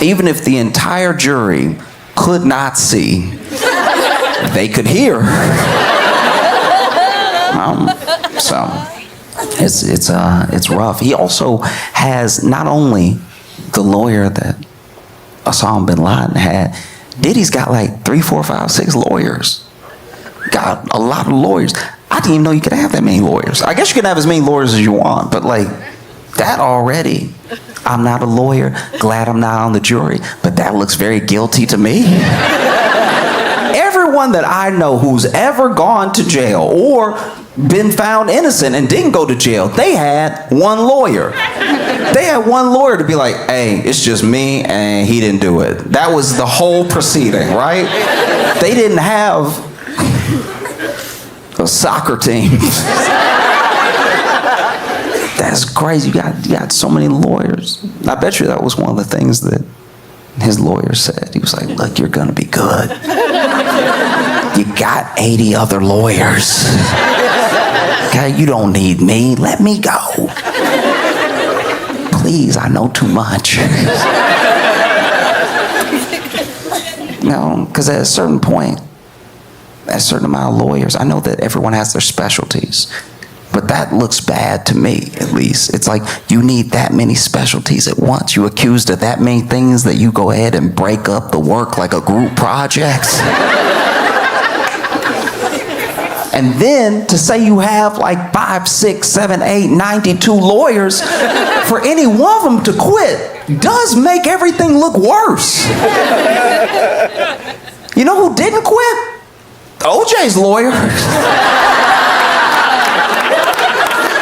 Even if the entire jury could not see, they could hear. So it's rough. He also has not only the lawyer that Osama bin Laden had, Diddy's got like 3, 4, 5, 6 lawyers. Got a lot of lawyers. I didn't even know you could have that many lawyers. I guess you can have as many lawyers as you want, but like that already. I'm not a lawyer. Glad I'm not on the jury, but that looks very guilty to me. Everyone that I know who's ever gone to jail or been found innocent and didn't go to jail, they had one lawyer. They had one lawyer to be like, hey, it's just me and he didn't do it. That was the whole proceeding, right? They didn't have a soccer team. That's crazy. You got so many lawyers. I bet you that was one of the things that his lawyer said. He was like, look, you're gonna be good. You got 80 other lawyers. Okay, you don't need me. Let me go. Please, I know too much. No, because at a certain point, a certain amount of lawyers, I know that everyone has their specialties, but that looks bad to me, at least. It's like you need that many specialties at once. You accused of that many things that you go ahead and break up the work like a group project. And then to say you have like 5, 6, 7, 8, 92 lawyers, for any one of them to quit does make everything look worse. You know who didn't quit? OJ's lawyer.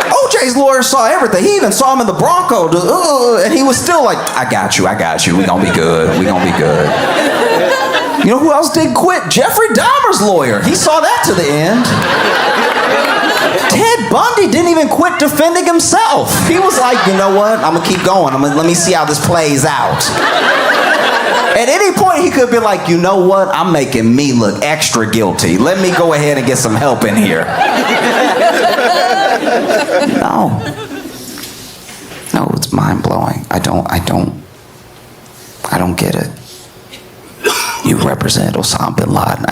OJ's lawyer saw everything. He even saw him in the Bronco, and he was still like, I got you. We gonna be good. You know who else didn't quit? Jeffrey Dahmer's lawyer. He saw that to the end. Ted Bundy didn't even quit defending himself. He was like, you know what? I'm gonna keep going. Let me see how this plays out. At any point, he could be like, you know what? I'm making me look extra guilty. Let me go ahead and get some help in here. No, it's mind-blowing. I don't get it. You represent Osama bin Laden.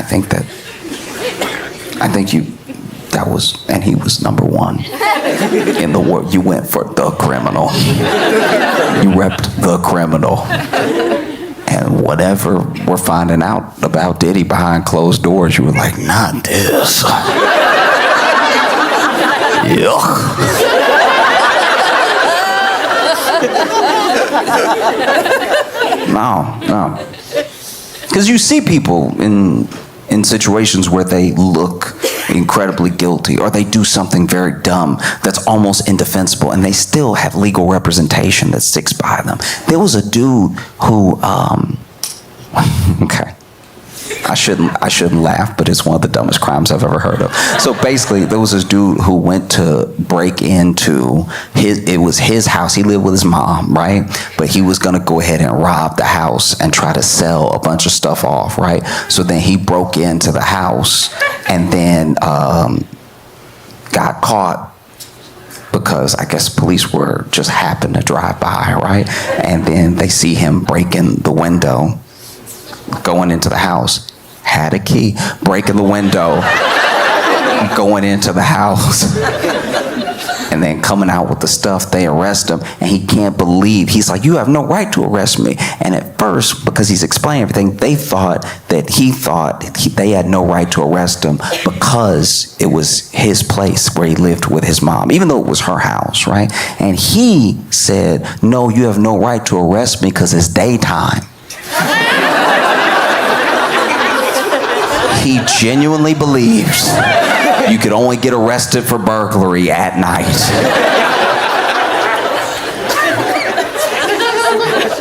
And he was number one in the world. You went for the criminal. You repped the criminal. And whatever we're finding out about Diddy behind closed doors, you were like, not this. Yuck. No. Because you see people in situations where they look incredibly guilty, or they do something very dumb that's almost indefensible, and they still have legal representation that sticks by them. There was a dude who, okay, I shouldn't laugh, but it's one of the dumbest crimes I've ever heard of. So basically, there was this dude who went to break into it was his house. He lived with his mom, right? But he was gonna go ahead and rob the house and try to sell a bunch of stuff off, right? So then he broke into the house and then got caught because I guess police were just happened to drive by, right? And then they see him breaking the window, going into the house, had a key, breaking the window, going into the house, and then coming out with the stuff. They arrest him, and he can't believe, he's like, you have no right to arrest me. And at first, because he's explaining everything, they thought they had no right to arrest him because it was his place where he lived with his mom, even though it was her house, right? And he said, no, you have no right to arrest me because it's daytime. He genuinely believes you could only get arrested for burglary at night.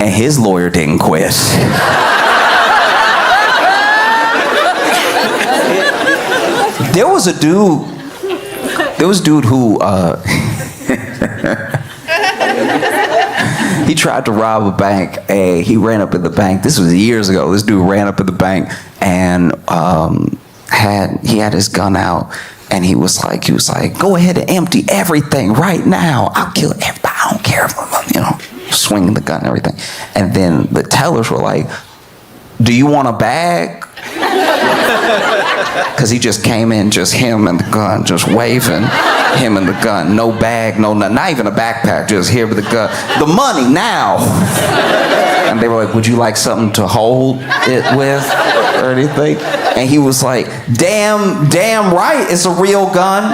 And his lawyer didn't quit. There was a dude who he tried to rob a bank. He ran up in the bank. This was years ago. This dude ran up in the bank and he had his gun out, and he was like, go ahead and empty everything right now. I'll kill everybody. I don't care if swinging the gun and everything. And then the tellers were like, do you want a bag? Because he just came in, just him and the gun, just waving, him and the gun. No bag, no, not even a backpack, just here with the gun. The money now. And they were like, would you like something to hold it with or anything? And he was like, damn right, it's a real gun.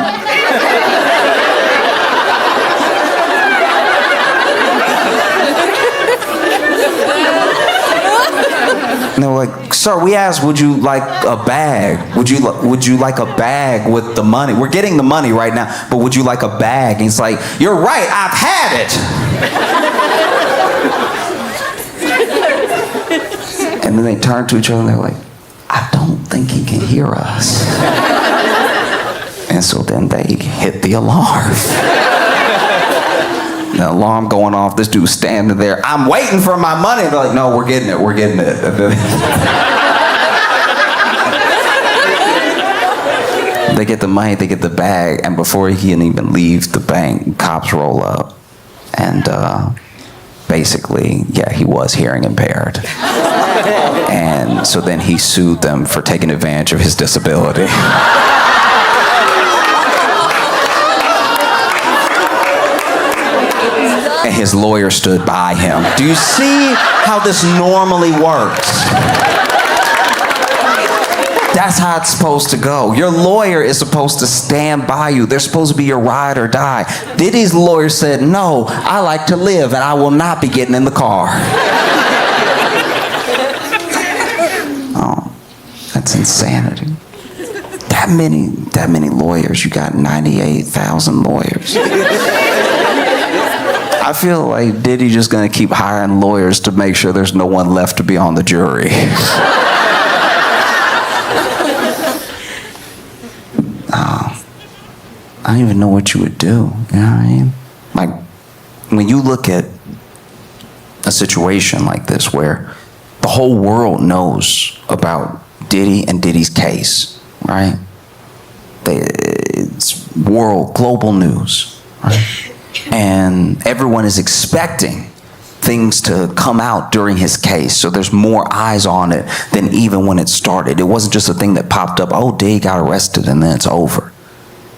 And they were like, sir, we asked, would you like a bag? Would you like a bag with the money? We're getting the money right now, but would you like a bag? And he's like, you're right, I've had it. And then they turned to each other and they're like, I don't think he can hear us. And so then they hit the alarm. The alarm going off, this dude's standing there, I'm waiting for my money. They're like, no, we're getting it. They get the money, they get the bag, and before he can even leave the bank, cops roll up. And basically, yeah, he was hearing impaired. And so then he sued them for taking advantage of his disability. And his lawyer stood by him. Do you see how this normally works? That's how it's supposed to go. Your lawyer is supposed to stand by you. They're supposed to be your ride or die. Diddy's lawyer said, no, I like to live and I will not be getting in the car. Oh, that's insanity. That many lawyers. You got 98,000 lawyers. I feel like Diddy just gonna keep hiring lawyers to make sure there's no one left to be on the jury. I don't even know what you would do. You know what I mean? Like, when you look at a situation like this where the whole world knows about Diddy and Diddy's case, right? It's global news, right? And everyone is expecting things to come out during his case, so there's more eyes on it than even when it started. It wasn't just a thing that popped up, oh, Diddy got arrested and then it's over.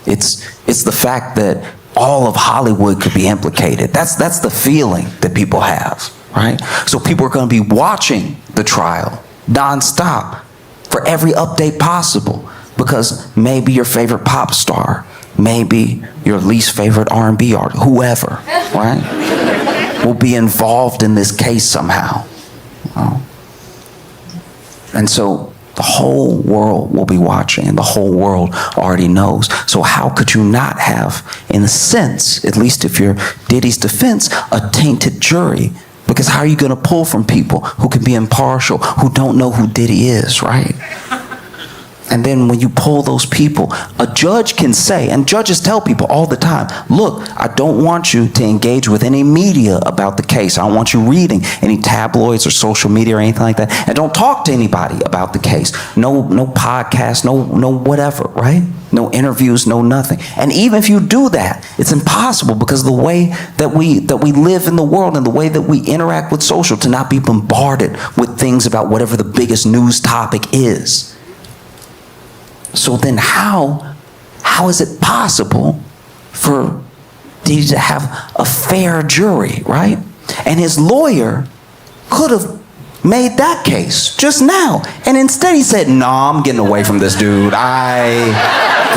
It's the fact that all of Hollywood could be implicated. That's the feeling that people have, right? So people are going to be watching the trial, nonstop, for every update possible. Because maybe your favorite pop star, maybe your least favorite R&B artist, whoever, right, will be involved in this case somehow. And so the whole world will be watching, and the whole world already knows. So how could you not have, in a sense, at least if you're Diddy's defense, a tainted jury? Because how are you going to pull from people who can be impartial, who don't know who Diddy is, right? And then when you pull those people, a judge can say, and judges tell people all the time, look, I don't want you to engage with any media about the case. I don't want you reading any tabloids or social media or anything like that. And don't talk to anybody about the case. No podcasts, no whatever, right? No interviews, no nothing. And even if you do that, it's impossible because the way that we live in the world and the way that we interact with social, to not be bombarded with things about whatever the biggest news topic is. So then how is it possible for Diddy to have a fair jury, right? And his lawyer could have made that case just now. And instead he said, no, I'm getting away from this dude. I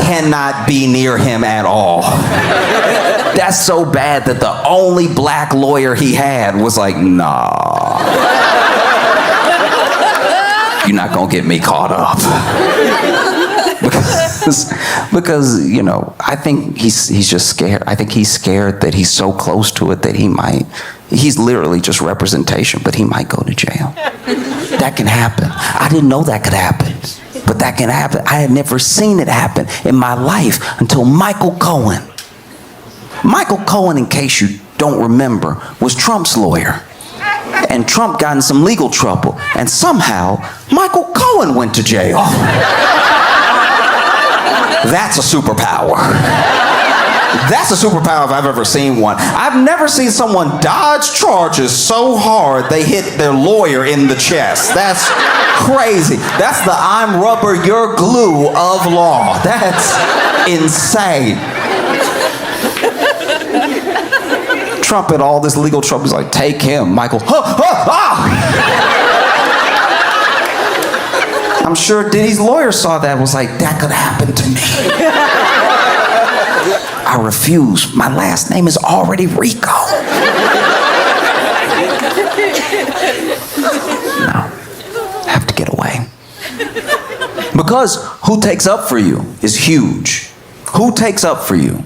cannot be near him at all. That's so bad that the only black lawyer he had was like, nah. You're not gonna get me caught up. Because you know, I think he's just scared. I think he's scared that he's so close to it that he's literally just representation, but he might go to jail. That can happen. I didn't know that could happen, but that can happen. I had never seen it happen in my life until Michael Cohen. Michael Cohen, in case you don't remember, was Trump's lawyer. And Trump got in some legal trouble, and somehow Michael Cohen went to jail. That's a superpower. That's a superpower if I've ever seen one. I've never seen someone dodge charges so hard they hit their lawyer in the chest. That's crazy. That's the I'm rubber, you're glue of law. That's insane. Trump had all this legal trouble. He's like, take him, Michael. I'm sure Diddy's lawyer saw that and was like, that could happen to me. I refuse. My last name is already Rico. No, I have to get away. Because who takes up for you is huge. Who takes up for you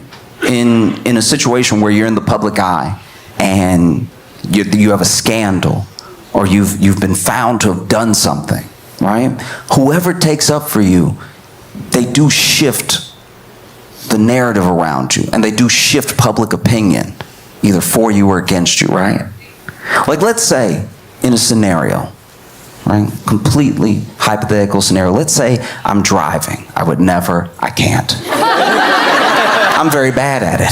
in a situation where you're in the public eye and you have a scandal or you've been found to have done something, right? Whoever takes up for you, they do shift the narrative around you, and they do shift public opinion, either for you or against you, right? Like, let's say in a scenario, right? Completely hypothetical scenario. Let's say I'm driving. I can't. I'm very bad at it.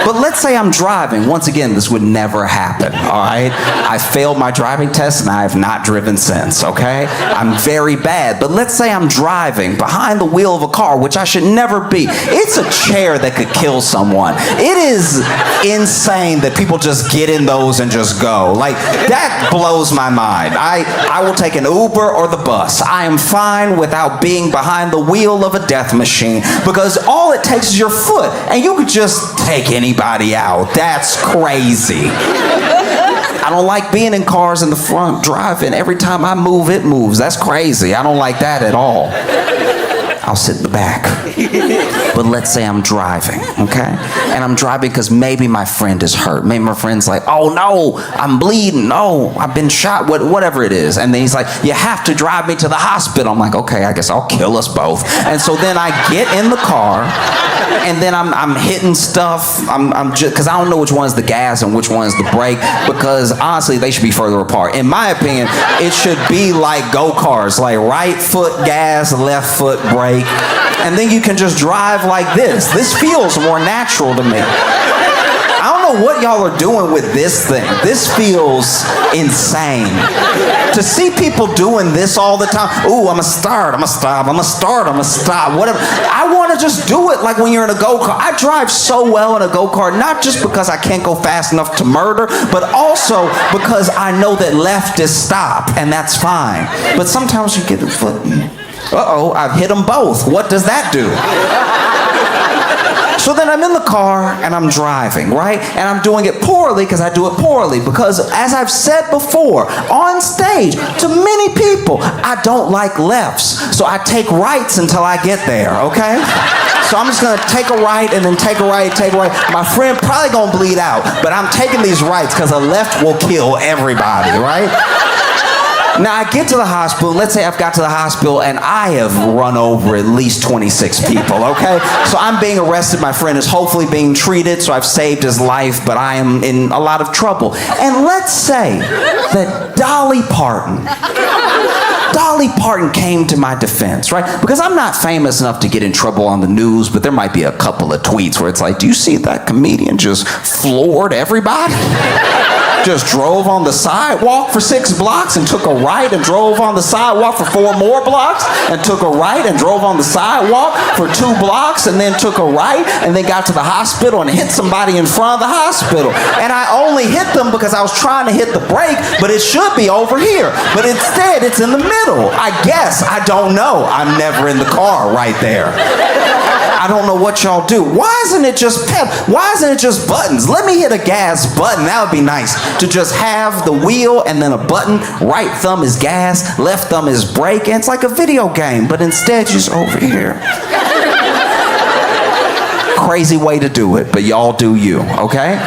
But let's say I'm driving. Once again, this would never happen, all right? I failed my driving test and I have not driven since, okay? I'm very bad. But let's say I'm driving behind the wheel of a car, which I should never be. It's a chair that could kill someone. It is insane that people just get in those and just go. Like, that blows my mind. I will take an Uber or the bus. I am fine without being behind the wheel of a death machine, because all it takes is your foot, and you could just take anybody out. That's crazy. I don't like being in cars in the front driving. Every time I move, it moves. That's crazy. I don't like that at all. I'll sit in the back. But let's say I'm driving, okay? And I'm driving because maybe my friend is hurt. Maybe my friend's like, oh no, I'm bleeding. No, I've been shot, whatever it is. And then he's like, you have to drive me to the hospital. I'm like, okay, I guess I'll kill us both. And so then I get in the car, and then I'm hitting stuff. I'm just, because I don't know which one's the gas and which one's the brake, because honestly, they should be further apart. In my opinion, it should be like go-karts, like right foot gas, left foot brake. And then you can just drive like this. This feels more natural to me. I don't
know what y'all are doing with this thing. This feels insane. To see people doing this all the time. Ooh, I'm gonna start, I'm gonna stop, I'm gonna start, I'm gonna stop, whatever. I want to just do it like when you're in a go-kart. I drive so well in a go-kart, not just because I can't go fast enough to murder, but also because I know that left is stop, and that's fine. But sometimes you get the foot. Uh-oh, I've hit them both. What does that do? So then I'm in the car and I'm driving, right? And I'm doing it poorly because I do it poorly. Because as I've said before, on stage, to many people, I don't like lefts. So I take rights until I get there, okay? So I'm just gonna take a right and then take a right, take a right. My friend probably gonna bleed out, but I'm taking these rights because a left will kill everybody, right? Now I get to the hospital, let's say I've got to the hospital and I have run over at least 26 people, okay? So I'm being arrested, my friend is hopefully being treated, so I've saved his life, but I am in a lot of trouble. And let's say that Dolly Parton came to my defense, right? Because I'm not famous enough to get in trouble on the news, but there might be a couple of tweets where it's like, do you see that comedian just floored everybody? Just drove on the sidewalk for 6 blocks and took a right and drove on the sidewalk for 4 more blocks and took a right and drove on the sidewalk for 2 blocks and then took a right and then got to the hospital and hit somebody in front of the hospital. And I only hit them because I was trying to hit the brake, but it should be over here. But instead, it's in the middle. I guess. I don't know. I'm never in the car right there. I don't know what y'all do. Why isn't it just pep? Why isn't it just buttons? Let me hit a gas button. That would be nice. To just have the wheel and then a button. Right thumb is gas, left thumb is brake, and it's like a video game, but instead you're just over here. Crazy way to do it, but y'all do you, okay?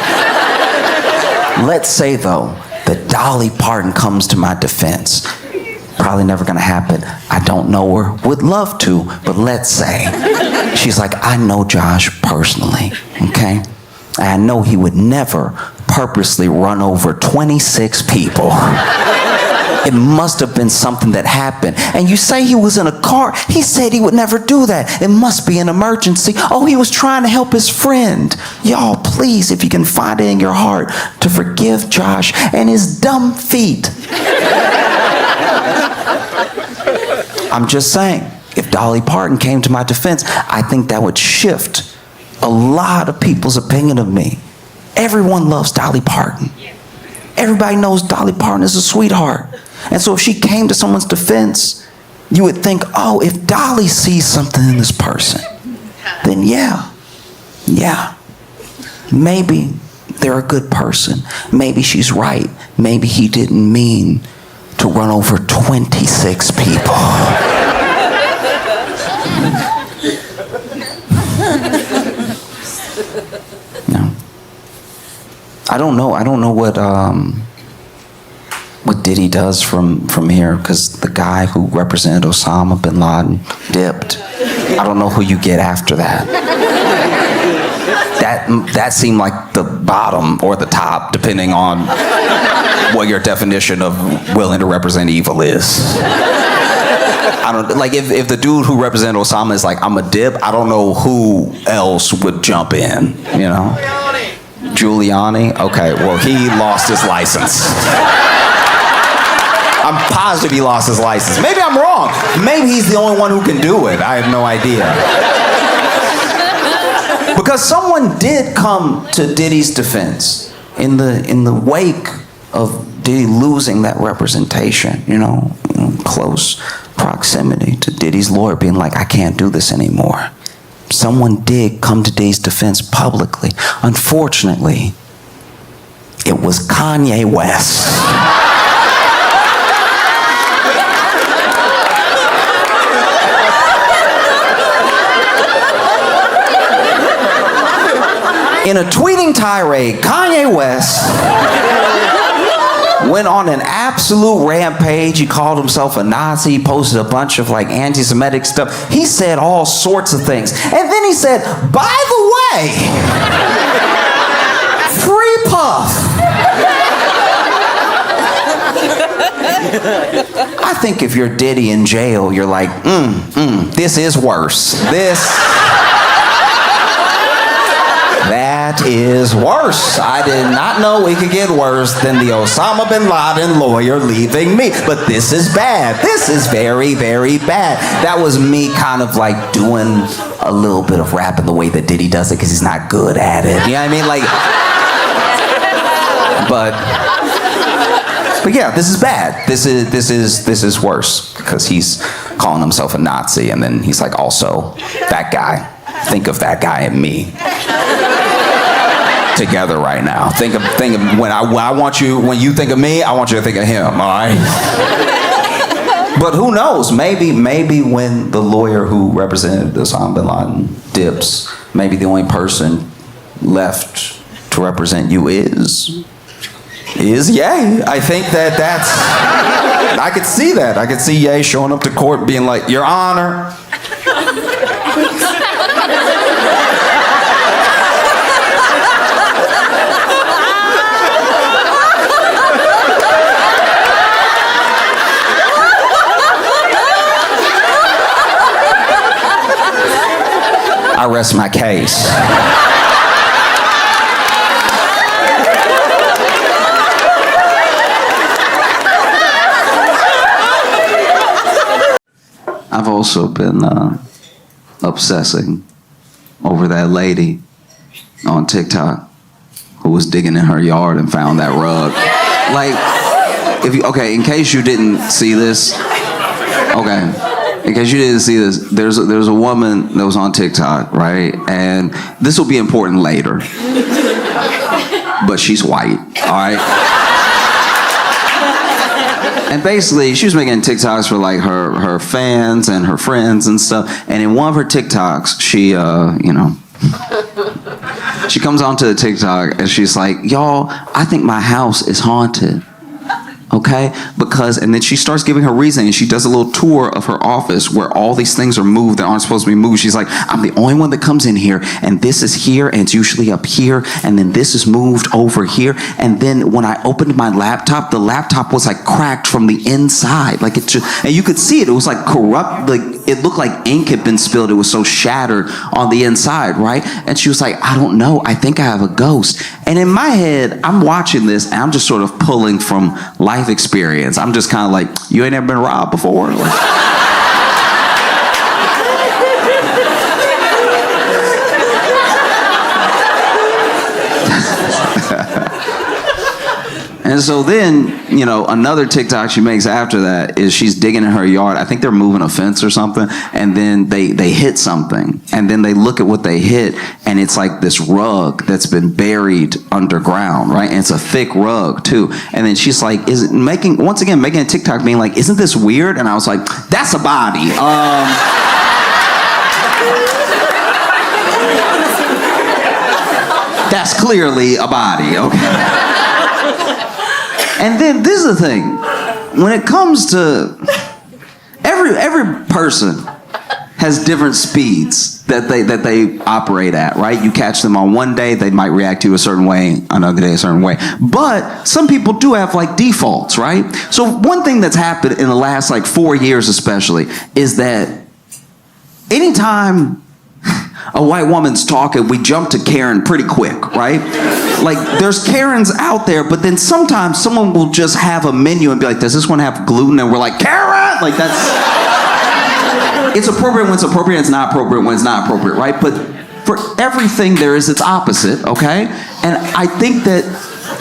Let's say though that Dolly Parton comes to my defense. Probably never gonna happen. I don't know her, would love to, but let's say. She's like, I know Josh personally, okay? And I know he would never purposely run over 26 people. It must have been something that happened. And you say he was in a car. He said he would never do that. It must be an emergency. Oh, he was trying to help his friend. Y'all, please, if you can find it in your heart, to forgive Josh and his dumb feet. I'm just saying, if Dolly Parton came to my defense, I think that would shift a lot of people's opinion of me. Everyone loves Dolly Parton. Everybody knows Dolly Parton is a sweetheart. And so if she came to someone's defense, you would think, oh, if Dolly sees something in this person, then yeah, maybe they're a good person. Maybe she's right. Maybe he didn't mean to run over 26 people. No. I don't know what Diddy does from here, because the guy who represented Osama bin Laden dipped. I don't know who you get after that. That seemed like the bottom or the top, depending on what your definition of willing to represent evil is. I don't like if the dude who represented Osama is like, I'm a dip, I don't know who else would jump in, you know? Giuliani? Okay, well, he lost his license. I'm positive he lost his license. Maybe I'm wrong. Maybe he's the only one who can do it. I have no idea. Because someone did come to Diddy's defense in the wake of Diddy losing that representation, you know, close proximity to Diddy's lawyer being like, I can't do this anymore. Someone did come to Diddy's defense publicly. Unfortunately, it was Kanye West. In a tweeting tirade, Kanye West went on an absolute rampage. He called himself a Nazi. He posted a bunch of like anti-Semitic stuff. He said all sorts of things. And then he said, by the way, free Puff. I think if you're Diddy in jail, you're like, this is worse. That that is worse. I did not know it could get worse than the Osama bin Laden lawyer leaving me. But this is bad. This is very, very bad. That was me kind of like doing a little bit of rapping the way that Diddy does it because he's not good at it. You know what I mean? Like, but yeah, this is bad. This is worse because he's calling himself a Nazi, and then he's like, also that guy. Think of that guy and me together right now. Think of when I want you, when you think of me, I want you to think of him. All right. But who knows? Maybe when the lawyer who represented Osama bin Laden dips, maybe the only person left to represent you is Ye. I think that's. I could see that. I could see Ye showing up to court being like, Your Honor. I rest my case.
I've also been obsessing over that lady on TikTok who was digging in her yard and found that rug. Like, in case you didn't see this, there's a woman that was on TikTok, right? And this will be important later, but she's white, all right? And basically, she was making TikToks for like her fans and her friends and stuff. And in one of her TikToks, she she comes onto the TikTok and she's like, y'all, I think my house is haunted. Okay? And then she starts giving her reasoning, and she does a little tour of her office where all these things are moved that aren't supposed to be moved. She's like, I'm the only one that comes in here, and this is here, and it's usually up here, and then this is moved over here. And then when I opened my laptop, the laptop was like cracked from the inside. Like it just, and you could see it. It was like corrupt, like it looked like ink had been spilled. It was so shattered on the inside, right? And she was like, I don't know. I think I have a ghost. And in my head, I'm watching this, and I'm just sort of pulling from life experience. I'm just kind of like, you ain't ever been robbed before? Like, and so then, another TikTok she makes after that is she's digging in her yard. I think they're moving a fence or something, and then they hit something, and then they look at what they hit, and it's like this rug that's been buried underground, right? And it's a thick rug too. And then she's like, making a TikTok being like, isn't this weird? And I was like, that's a body. That's clearly a body, okay? And then this is the thing. When it comes to every person has different speeds that they operate at, right? You catch them on one day, they might react to you a certain way, another day a certain way. But some people do have like defaults, right? So one thing that's happened in the last like 4 years especially is that anytime a white woman's talking, we jump to Karen pretty quick, right? Like, there's Karens out there, but then sometimes someone will just have a menu and be like, does this one have gluten? And we're like, Karen! Like, that's... It's appropriate when it's appropriate, it's not appropriate when it's not appropriate, right? But for everything, there is its opposite, okay? And I think that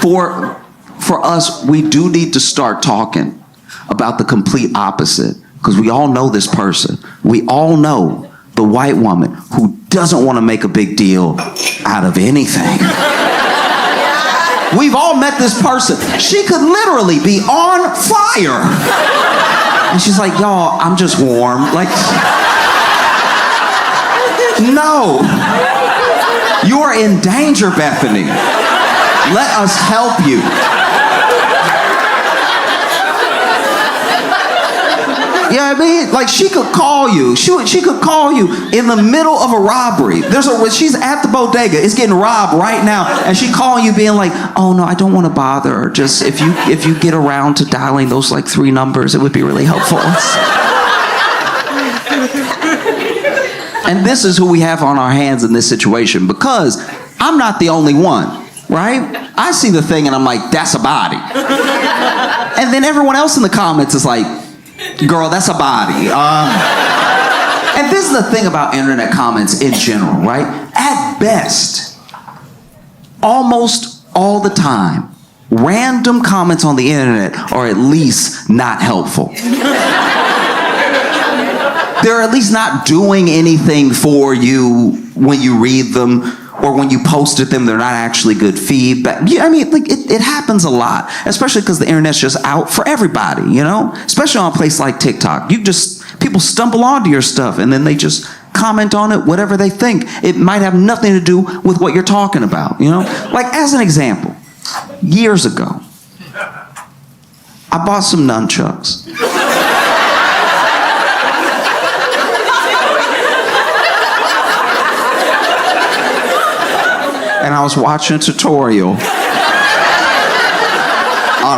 for us, we do need to start talking about the complete opposite, because we all know this person. We all know the white woman who doesn't want to make a big deal out of anything. We've all met this person. She could literally be on fire. And she's like, y'all, I'm just warm. Like, no. You are in danger, Bethany. Let us help you. You know what I mean? Like, she could call you. She could call you in the middle of a robbery. She's at the bodega. It's getting robbed right now. And she calling you being like, oh, no, I don't want to bother her. Just if you get around to dialing those, like, 3 numbers, it would be really helpful. And this is who we have on our hands in this situation, because I'm not the only one, right? I see the thing and I'm like, that's a body. And then everyone else in the comments is like, girl, that's a body. And this is the thing about internet comments in general, right? At best, almost all the time, random comments on the internet are at least not helpful. They're at least not doing anything for you when you read them, or when you posted them, they're not actually good feedback. Yeah, I mean, like it happens a lot, especially because the internet's just out for everybody, you know? Especially on a place like TikTok. People stumble onto your stuff and then they just comment on it, whatever they think. It might have nothing to do with what you're talking about, you know? Like, as an example, years ago, I bought some nunchucks. And I was watching a tutorial on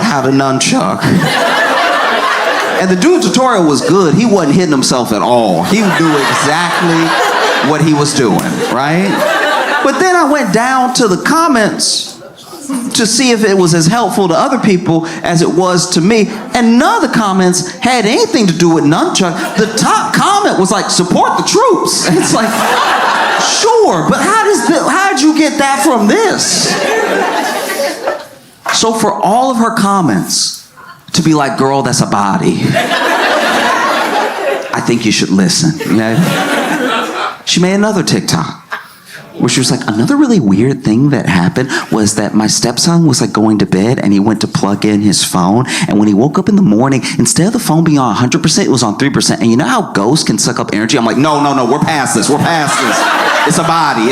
how to nunchuck. And the dude's tutorial was good. He wasn't hitting himself at all. He knew exactly what he was doing, right? But then I went down to the comments to see if it was as helpful to other people as it was to me. And none of the comments had anything to do with nunchuck. The top comment was like, support the troops. And it's like, sure, but how did you get that from this? So for all of her comments to be like, girl, that's a body, I think you should listen. Okay? She made another TikTok where she was like, another really weird thing that happened was that my stepson was like going to bed and he went to plug in his phone, and when he woke up in the morning, instead of the phone being on 100%, it was on 3%. And you know how ghosts can suck up energy? I'm like, no, we're past this. It's a body.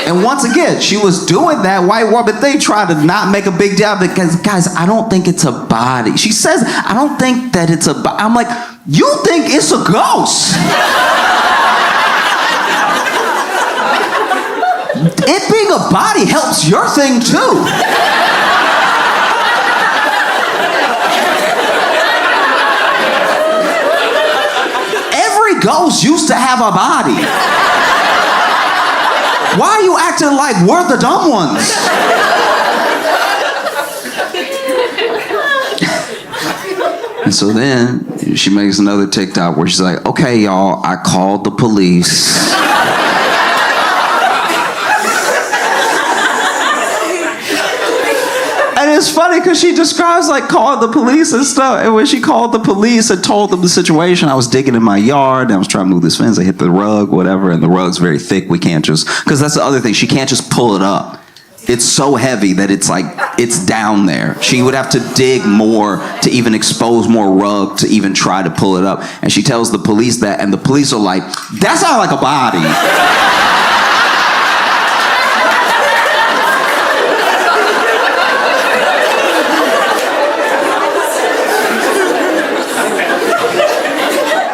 And once again, she was doing that white woman thing, trying to not make a big deal because, guys, I don't think it's a body. She says, I don't think that it's a body. I'm like, you think it's a ghost? It being a body helps your thing too. Every ghost used to have a body. Why are you acting like we're the dumb ones? And so then she makes another TikTok where she's like, okay, y'all, I called the police. And it's funny because she describes like calling the police and stuff. And when she called the police and told them the situation, I was digging in my yard and I was trying to move this fence. I hit the rug, whatever, and the rug's very thick. We can't just, because that's the other thing. She can't just pull it up. It's so heavy that it's like, it's down there. She would have to dig more to even expose more rug to even try to pull it up. And she tells the police that, and the police are like, that's not like a body.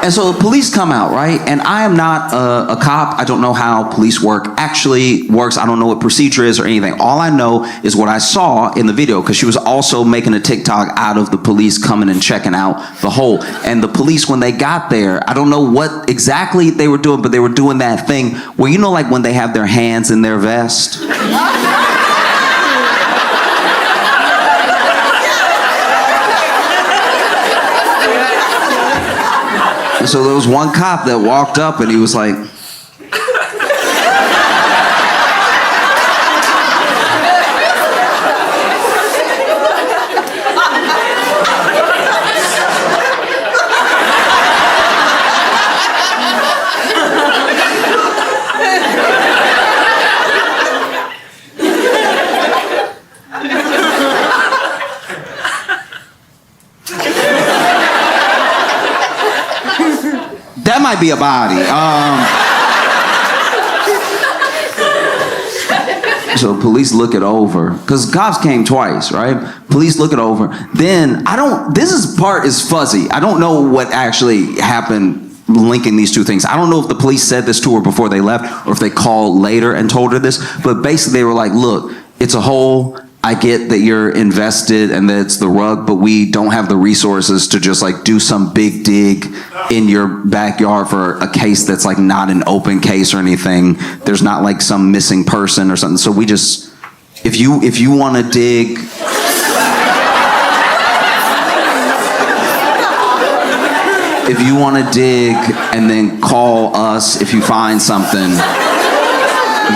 And so the police come out, right? And I am not a cop. I don't know how police work actually works. I don't know what procedure is or anything. All I know is what I saw in the video, because she was also making a TikTok out of the police coming and checking out the hole. And the police, when they got there, I don't know what exactly they were doing, but they were doing that thing where, you know, like when they have their hands in their vest? And so there was one cop that walked up and he was like, that might be a body. So police look it over, because cops came twice, right? Police look it over. Then, part is fuzzy. I don't know what actually happened linking these two things. I don't know if the police said this to her before they left, or if they called later and told her this, but basically they were like, look, it's a hole, I get that you're invested and that it's the rug, but we don't have the resources to just like do some big dig in your backyard for a case that's like not an open case or anything. There's not like some missing person or something. So we just, if you want to dig, if you want to dig and then call us if you find something,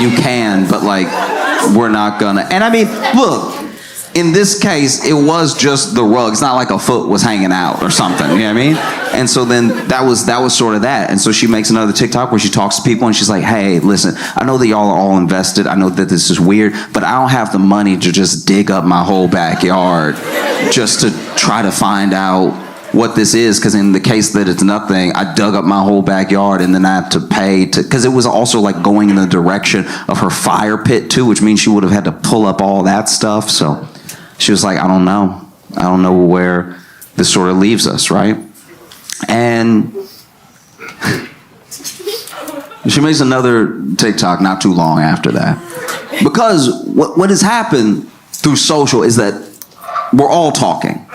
you can, but like, we're not gonna. And I mean, look, in this case, it was just the rug. It's not like a foot was hanging out or something, you know what I mean? And so then that was sort of that. And so she makes another TikTok where she talks to people and she's like, hey, listen, I know that y'all are all invested. I know that this is weird, but I don't have the money to just dig up my whole backyard just to try to find out what this is, because in the case that it's nothing, I dug up my whole backyard and then I have to pay to, because it was also like going in the direction of her fire pit too, which means she would have had to pull up all that stuff. So she was like, I don't know where this sort of leaves us, right? And she makes another TikTok not too long after that, because what has happened through social is that we're all talking.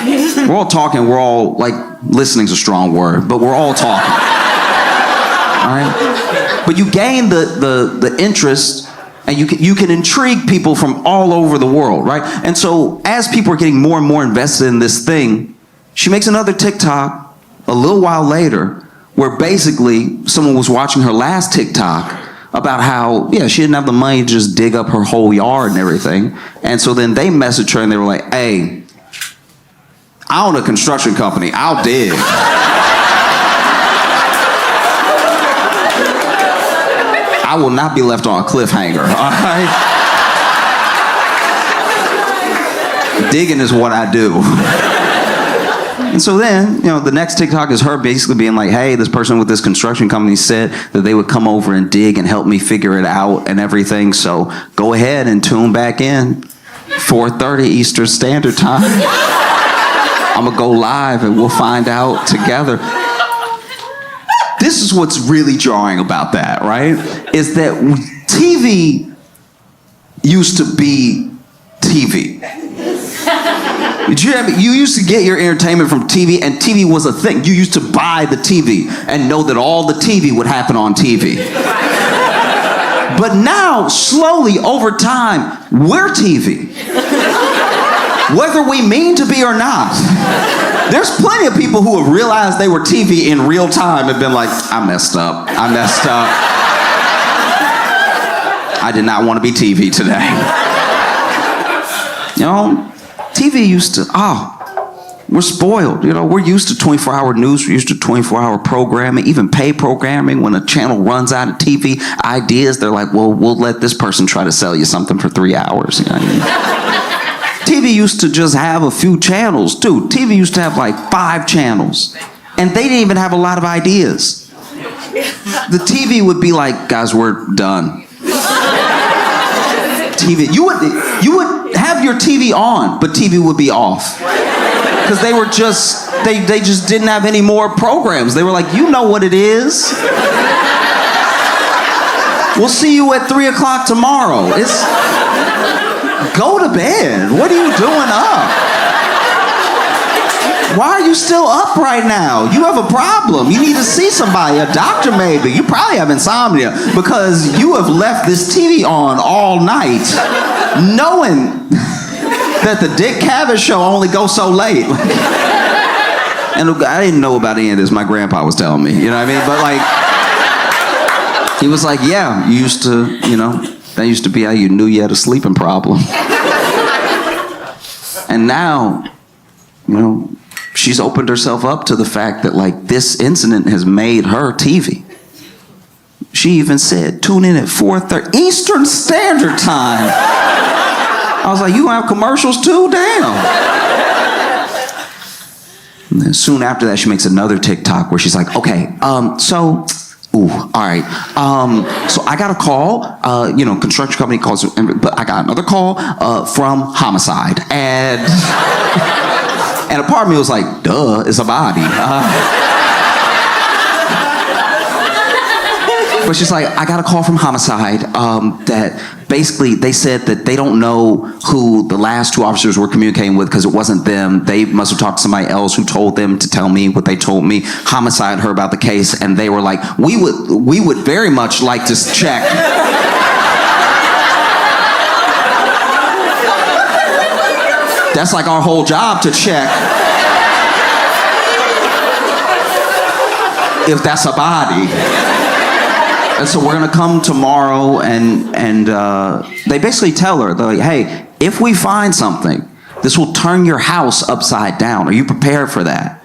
We're all talking, we're all, like, listening's a strong word, but we're all talking. All right? But you gain the interest, and you can intrigue people from all over the world, right? And so as people are getting more and more invested in this thing, she makes another TikTok a little while later where basically someone was watching her last TikTok about how, yeah, she didn't have the money to just dig up her whole yard and everything. And so then they messaged her and they were like, hey, I own a construction company. I'll dig. I will not be left on a cliffhanger, all right? Digging is what I do. And so then, the next TikTok is her basically being like, hey, this person with this construction company said that they would come over and dig and help me figure it out and everything. So go ahead and tune back in, 4:30 Eastern Standard Time. I'm gonna go live and we'll find out together. This is what's really jarring about that, right? Is that TV used to be TV. You used to get your entertainment from TV, and TV was a thing. You used to buy the TV and know that all the TV would happen on TV. But now, slowly, over time, we're TV. Whether we mean to be or not. There's plenty of people who have realized they were TV in real time and been like, I messed up. I did not want to be TV today. TV used to, we're spoiled. We're used to 24-hour news. We're used to 24-hour programming, even pay programming. When a channel runs out of TV ideas, they're like, well, we'll let this person try to sell you something for 3 hours. TV used to just have a few channels, too. TV used to have like 5 channels. And they didn't even have a lot of ideas. The TV would be like, guys, we're done. TV. You would have your TV on, but TV would be off. Because they just didn't have any more programs. They were like, you know what it is. We'll see you at 3 o'clock tomorrow. Go to bed. What are you doing up? Why are you still up right now? You have a problem. You need to see somebody, a doctor maybe. You probably have insomnia because you have left this TV on all night knowing that the Dick Cavett show only goes so late. And I didn't know about any of this. My grandpa was telling me, you know what I mean? But like, he was like, yeah, you used to, that used to be how you knew you had a sleeping problem. And now, she's opened herself up to the fact that like this incident has made her TV. She even said, tune in at 4:30 Eastern Standard Time. I was like, you have commercials too? Damn. And then soon after that, she makes another TikTok where she's like, okay, all right. So I got a call, construction company calls, but I got another call from homicide. And a part of me was like, duh, it's a body. But she's like, I got a call from homicide that basically they said that they don't know who the last two officers were communicating with because it wasn't them. They must have talked to somebody else who told them to tell me what they told me. Homicide heard about the case, and they were like, we would very much like to check. That's like our whole job, to check if that's a body. And so we're gonna come tomorrow, and they basically tell her, they're like, hey, if we find something, this will turn your house upside down. Are you prepared for that?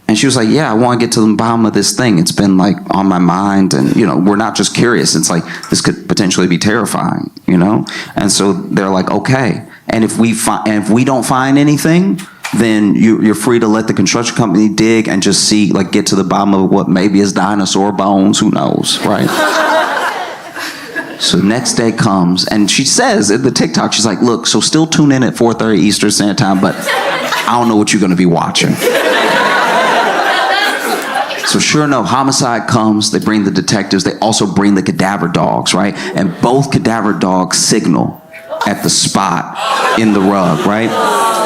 And she was like, yeah, I want to get to the bottom of this thing. It's been like on my mind, and we're not just curious. It's like this could potentially be terrifying, And so they're like, okay. And if we don't find anything, then you're free to let the construction company dig and just see, like, get to the bottom of what maybe is dinosaur bones. Who knows, right? So next day comes, and she says in the TikTok, she's like, look, so still tune in at 4:30 Eastern Standard Time, but I don't know what you're going to be watching. So sure enough, homicide comes. They bring the detectives. They also bring the cadaver dogs, right? And both cadaver dogs signal at the spot in the rug, right?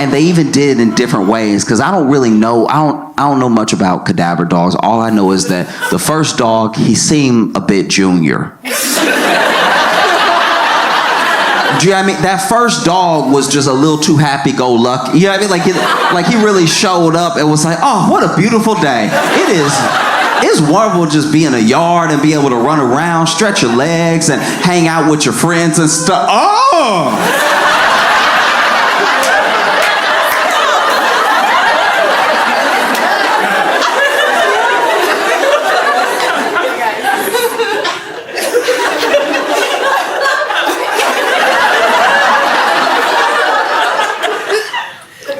And they even did it in different ways, because I don't really know. I don't know much about cadaver dogs. All I know is that the first dog, he seemed a bit junior. Do you know what I mean? That first dog was just a little too happy-go-lucky. You know what I mean? Like he really showed up and was like, oh, what a beautiful day. It's wonderful to just be in a yard and be able to run around, stretch your legs, and hang out with your friends and stuff. Oh!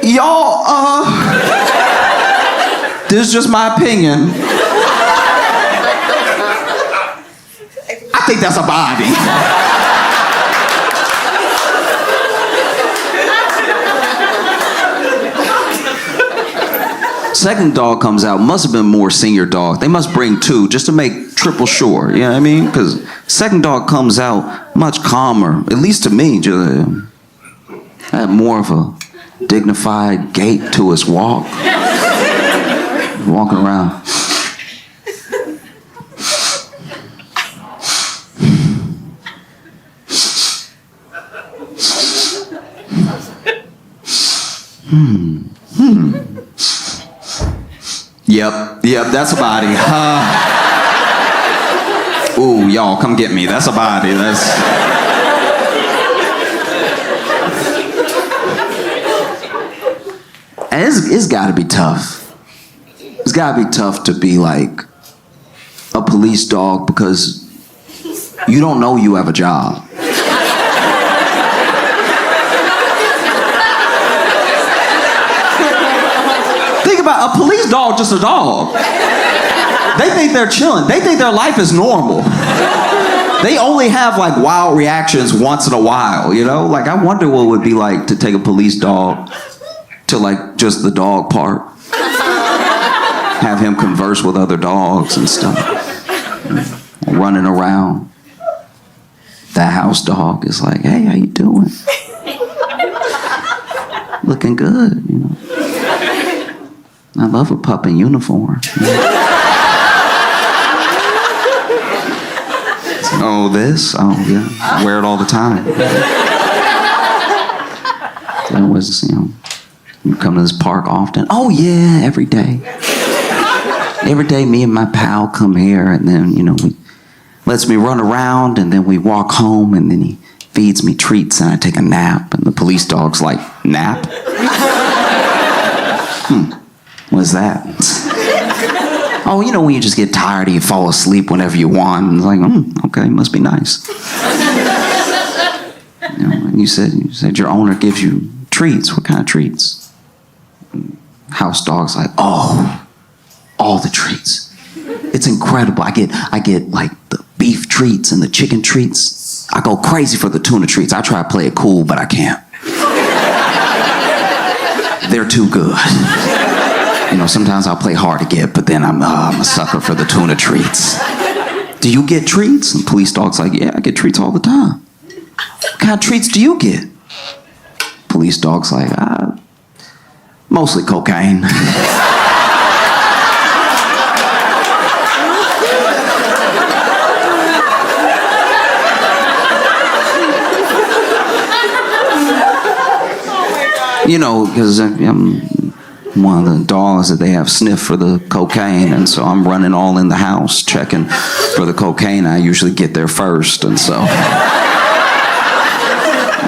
Y'all, this is just my opinion. I think that's a body. Second dog comes out, must have been more senior dog. They must bring two just to make triple sure, you know what I mean? Because second dog comes out much calmer, at least to me. Just had more of a dignified gait to his walk. Walking around. Yep, that's a body. Ooh, y'all, come get me. That's a body. And it's got to be tough. It's got to be tough to be like a police dog, because you don't know you have a job. Think about a police dog, just a dog. They think they're chilling. They think their life is normal. They only have like wild reactions once in a while, Like, I wonder what it would be like to take a police dog to like just the dog park. Have him converse with other dogs and stuff. Running around. That house dog is like, hey, how you doing? Looking good, I love a pup in uniform. Oh, this? Oh, yeah. I wear it all the time. That was, you come to this park often? Oh, yeah, every day. Every day, me and my pal come here, and then, he lets me run around, and then we walk home, and then he feeds me treats, and I take a nap, and the police dog's like, nap? What's that? Oh, when you just get tired and you fall asleep whenever you want. And it's like, okay, must be nice. And you said your owner gives you treats. What kind of treats? House dog's like, oh, all the treats. It's incredible. I get like the beef treats and the chicken treats. I go crazy for the tuna treats. I try to play it cool, but I can't. They're too good. Sometimes I'll play hard to get, but then I'm a sucker for the tuna treats. do you get treats? And the police dog's like, yeah, I get treats all the time. What kind of treats do you get? Police dog's like, mostly cocaine. You know, because I'm one of the dogs that they have sniffed for the cocaine, and so I'm running all in the house checking for the cocaine. I usually get there first, and so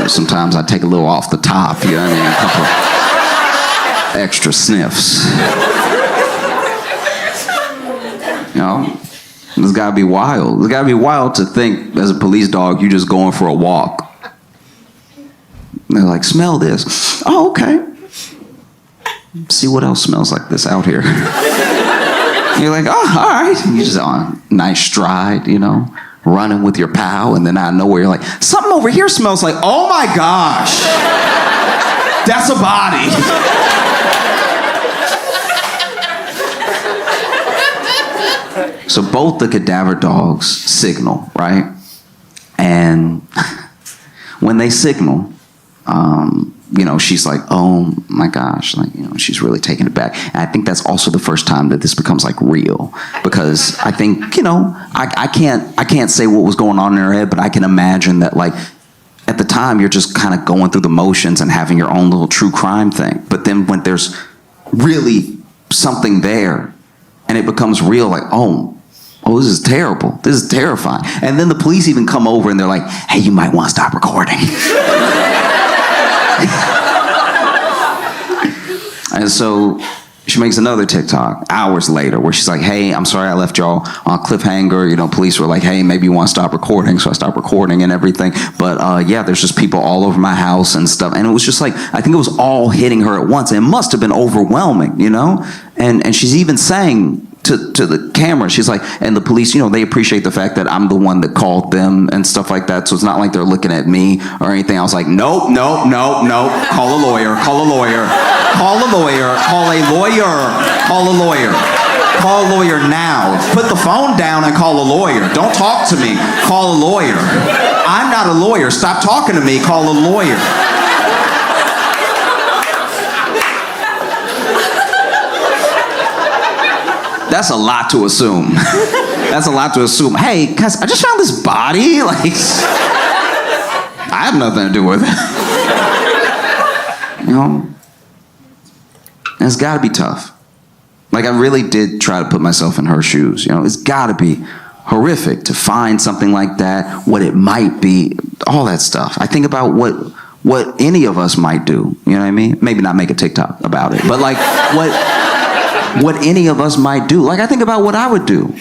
sometimes I take a little off the top, you know what I mean? A couple extra sniffs. You know, it's gotta be wild. It's gotta be wild to think as a police dog, you're just going for a walk. And they're like, smell this. Oh, okay. See what else smells like this out here. You're like, oh, all right. You just on nice stride, you know, running with your pal, and then out of nowhere you're like, something over here smells like, oh my gosh, that's a body. So both the cadaver dogs signal, right? And when they signal, you know, she's like, oh my gosh, like, you know, she's really taking it back. And I think that's also the first time that this becomes like real, because I think, you know, I can't say what was going on in her head, but I can imagine that, like, at the time you're just kind of going through the motions and having your own little true crime thing. But then when there's really something there and it becomes real, like, oh, this is terrible. This is terrifying. And then the police even come over and they're like, hey, you might want to stop recording. And so she makes another TikTok hours later where she's like, hey, I'm sorry I left y'all on cliffhanger. You know, police were like, hey, maybe you want to stop recording. So I stopped recording and everything. But yeah, there's just people all over my house and stuff. And it was just like, I think it was all hitting her at once. And it must have been overwhelming, you know? And she's even saying to the camera, she's like, and the police, you know, they appreciate the fact that I'm the one that called them and stuff like that. So it's not like they're looking at me or anything. I was like, nope. Call a lawyer. Call a lawyer. Call a lawyer. Call a lawyer. Call a lawyer. Call a lawyer now. Put the phone down and call a lawyer. Don't talk to me. Call a lawyer. I'm not a lawyer. Stop talking to me. Call a lawyer. That's a lot to assume. That's a lot to assume. Hey, guys, I just found this body. Like, I have nothing to do with it. You know? And it's got to be tough. Like, I really did try to put myself in her shoes. You know, it's got to be horrific to find something like that, what it might be, all that stuff. I think about what any of us might do. You know what I mean? Maybe not make a TikTok about it, but like what any of us might do. Like, I think about what I would do.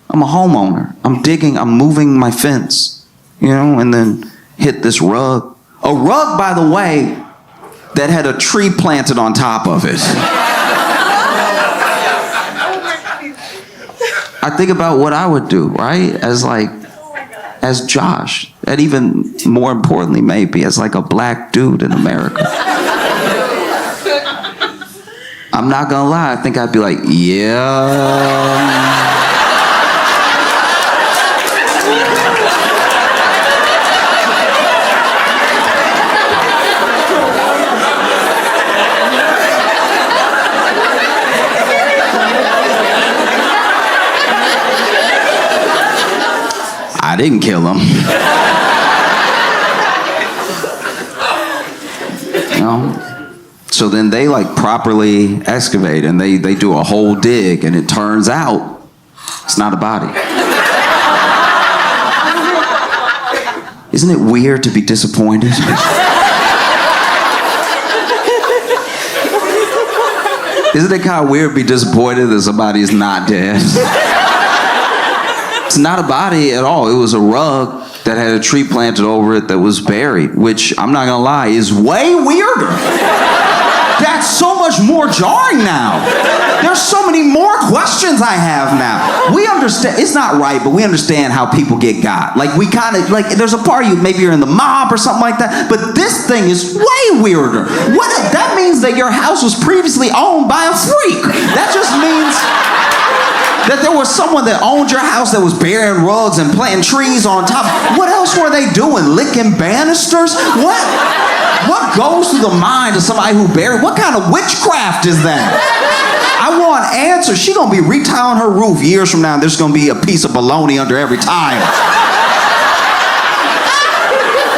I'm a homeowner. I'm digging, I'm moving my fence, you know, and then hit this rug. A rug, by the way, that had a tree planted on top of it. I think about what I would do, right? As Josh, and even more importantly, maybe as like a black dude in America. I'm not gonna lie, I think I'd be like, yeah. I didn't kill him. You know? So then they like properly excavate and they do a whole dig, and it turns out it's not a body. Isn't it weird to be disappointed? Isn't it kind of weird to be disappointed that somebody's not dead? It's not a body at all. It was a rug that had a tree planted over it that was buried, which, I'm not gonna lie, is way weirder. That's so much more jarring now. There's so many more questions I have now. We understand, it's not right, but we understand how people get got. Like, we kind of, like, there's a part of you, maybe you're in the mob or something like that, but this thing is way weirder. That means that your house was previously owned by a freak. That just means That there was someone that owned your house that was burying rugs and planting trees on top. What else were they doing? Licking banisters? What goes through the mind of somebody who buried? What kind of witchcraft is that? I want answers. She gonna be retiling her roof years from now, and there's gonna be a piece of bologna under every tile.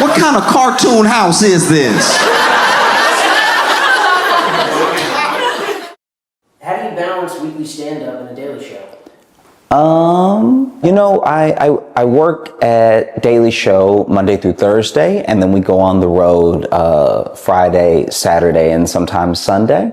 What kind of cartoon house is this?
How do you balance weekly stand-up and a daily show?
I work at Daily Show Monday through Thursday, and then we go on the road Friday, Saturday, and sometimes Sunday.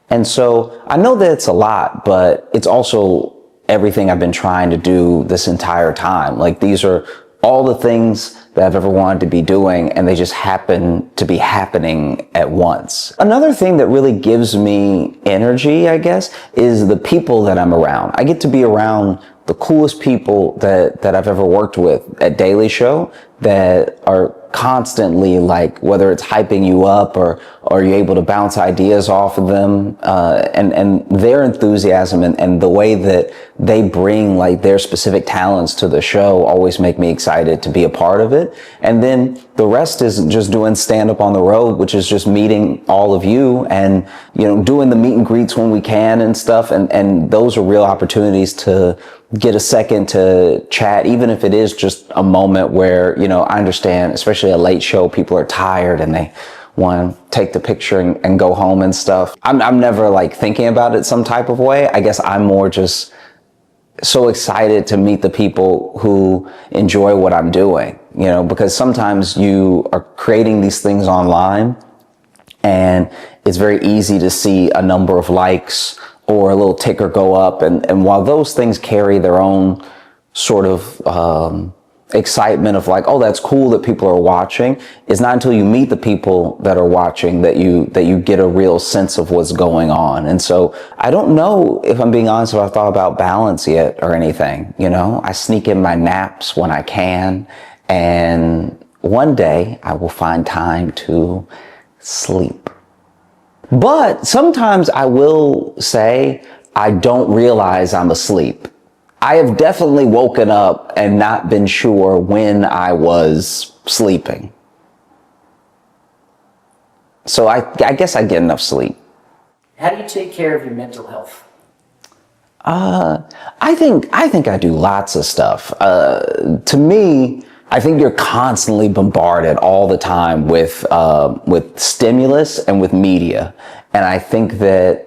And so I know that it's a lot, but it's also everything I've been trying to do this entire time. Like, these are all the things that I've ever wanted to be doing, and they just happen to be happening at once. Another thing that really gives me energy, I guess, is the people that I'm around. I get to be around the coolest people that I've ever worked with at Daily Show, that are constantly, like, whether it's hyping you up or you're able to bounce ideas off of them, and their enthusiasm and the way that they bring, like, their specific talents to the show always make me excited to be a part of it. And then the rest is just doing stand-up on the road, which is just meeting all of you and, doing the meet and greets when we can and stuff. And those are real opportunities to get a second to chat, even if it is just a moment where, I understand, especially a late show, people are tired and they want to take the picture and go home and stuff. I'm never, like, thinking about it some type of way. I guess I'm more just so excited to meet the people who enjoy what I'm doing, because sometimes you are creating these things online and it's very easy to see a number of likes or a little ticker go up. And while those things carry their own sort of excitement of, like, oh, that's cool that people are watching, it's not until you meet the people that are watching that you get a real sense of what's going on. And so I don't know, if I'm being honest, if I've thought about balance yet or anything. I sneak in my naps when I can, and one day I will find time to sleep. But sometimes I will say I don't realize I'm asleep. I have definitely woken up and not been sure when I was sleeping. So I guess I get enough sleep.
How do you take care of your mental health?
I think I do lots of stuff. To me, I think you're constantly bombarded all the time with stimulus and with media. And I think that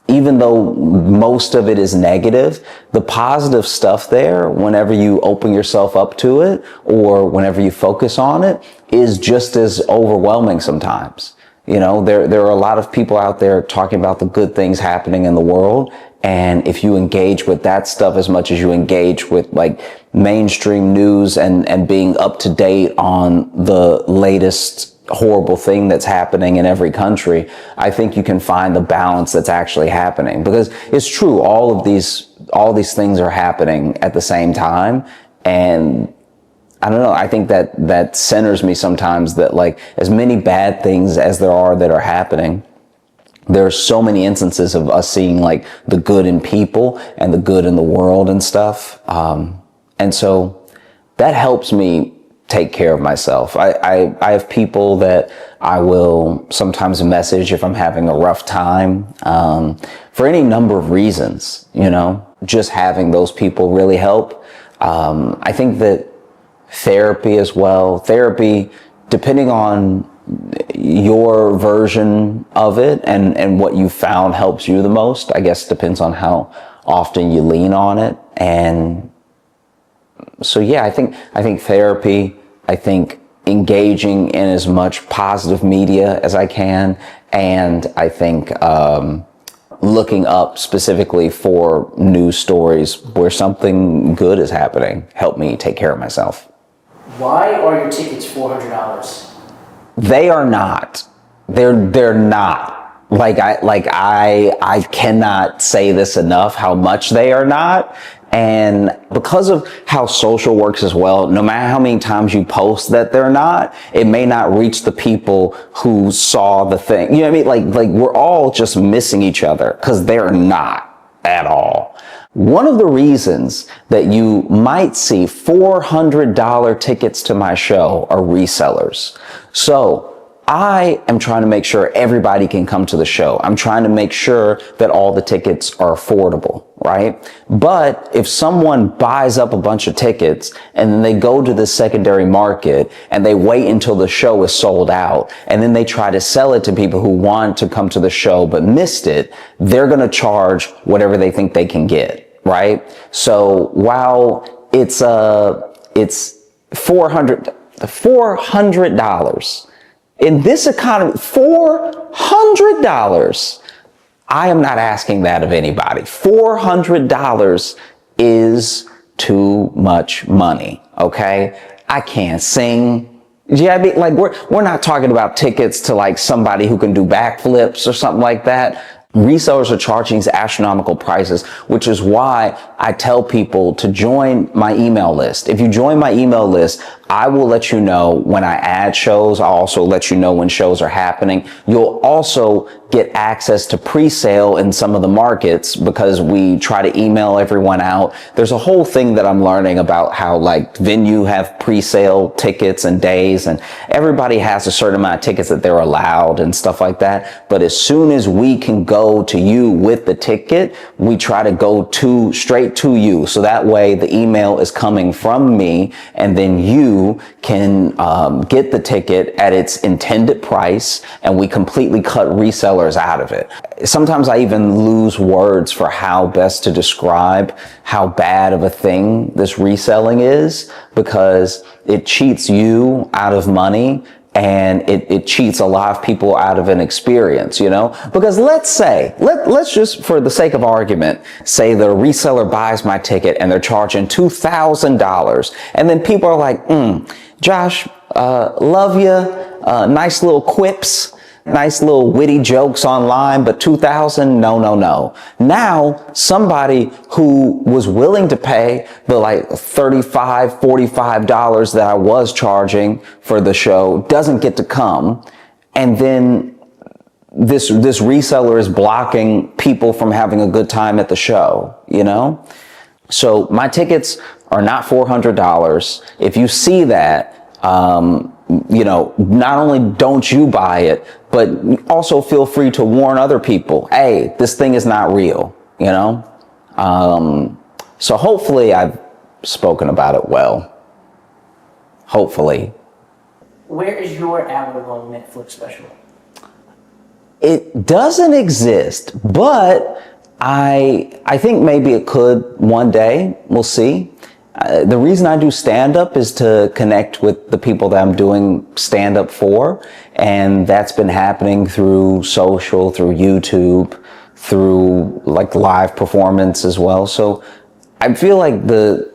even though most of it is negative, the positive stuff there, whenever you open yourself up to it or whenever you focus on it, is just as overwhelming sometimes. There are a lot of people out there talking about the good things happening in the world. And if you engage with that stuff as much as you engage with, like, mainstream news and being up to date on the latest horrible thing that's happening in every country, I think you can find the balance that's actually happening. Because it's true, all these things are happening at the same time. And I don't know, I think that centers me sometimes, that, like, as many bad things as there are that are happening, there are so many instances of us seeing, like, the good in people and the good in the world and stuff. And so that helps me take care of myself. I have people that I will sometimes message if I'm having a rough time, for any number of reasons, just having those people really help. I think that therapy as well, depending on your version of it and what you found helps you the most, I guess depends on how often you lean on it. And so, yeah, I think therapy, I think engaging in as much positive media as I can, and I think looking up specifically for news stories where something good is happening help me take care of myself.
Why are your tickets $400?
They are not. They're not. I cannot say this enough, how much they are not. And because of how social works as well, no matter how many times you post that they're not, it may not reach the people who saw the thing. You know what I mean? Like we're all just missing each other because they're not. at all. One of the reasons that you might see $400 tickets to my show are resellers. So I am trying to make sure everybody can come to the show. I'm trying to make sure that all the tickets are affordable, right? But if someone buys up a bunch of tickets and then they go to the secondary market and they wait until the show is sold out and then they try to sell it to people who want to come to the show but missed it, they're going to charge whatever they think they can get. Right? So while it's $400 in this economy, $400, I am not asking that of anybody. $400 is too much money. Okay. I can't sing. Yeah, I mean, like we're not talking about tickets to like somebody who can do backflips or something like that. Resellers are charging these astronomical prices, which is why I tell people to join my email list. If you join my email list, I will let you know when I add shows. I'll also let you know when shows are happening. You'll also get access to pre-sale in some of the markets because we try to email everyone out. There's a whole thing that I'm learning about how like venue have pre-sale tickets and days, and everybody has a certain amount of tickets that they're allowed and stuff like that. But as soon as we can go to you with the ticket, we try to go straight to you. So that way the email is coming from me and then you can get the ticket at its intended price, and we completely cut resellers out of it. Sometimes I even lose words for how best to describe how bad of a thing this reselling is, because it cheats you out of money and it cheats a lot of people out of an experience, you know? Because let's just, for the sake of argument, say the reseller buys my ticket and they're charging $2,000. And then people are like, Josh, love you, nice little quips, nice little witty jokes online, but $2,000, no. Now, somebody who was willing to pay the like $35, $45 that I was charging for the show doesn't get to come. And then this reseller is blocking people from having a good time at the show, you know? So my tickets are not $400. If you see that, you know, not only don't you buy it, but also feel free to warn other people, hey, this thing is not real, you know? So hopefully I've spoken about it well. Hopefully.
Where is your hour-long Netflix special?
It doesn't exist, but I think maybe it could one day. We'll see. The reason I do stand-up is to connect with the people that I'm doing stand-up for, and that's been happening through social, through YouTube, through like live performance as well. So I feel like the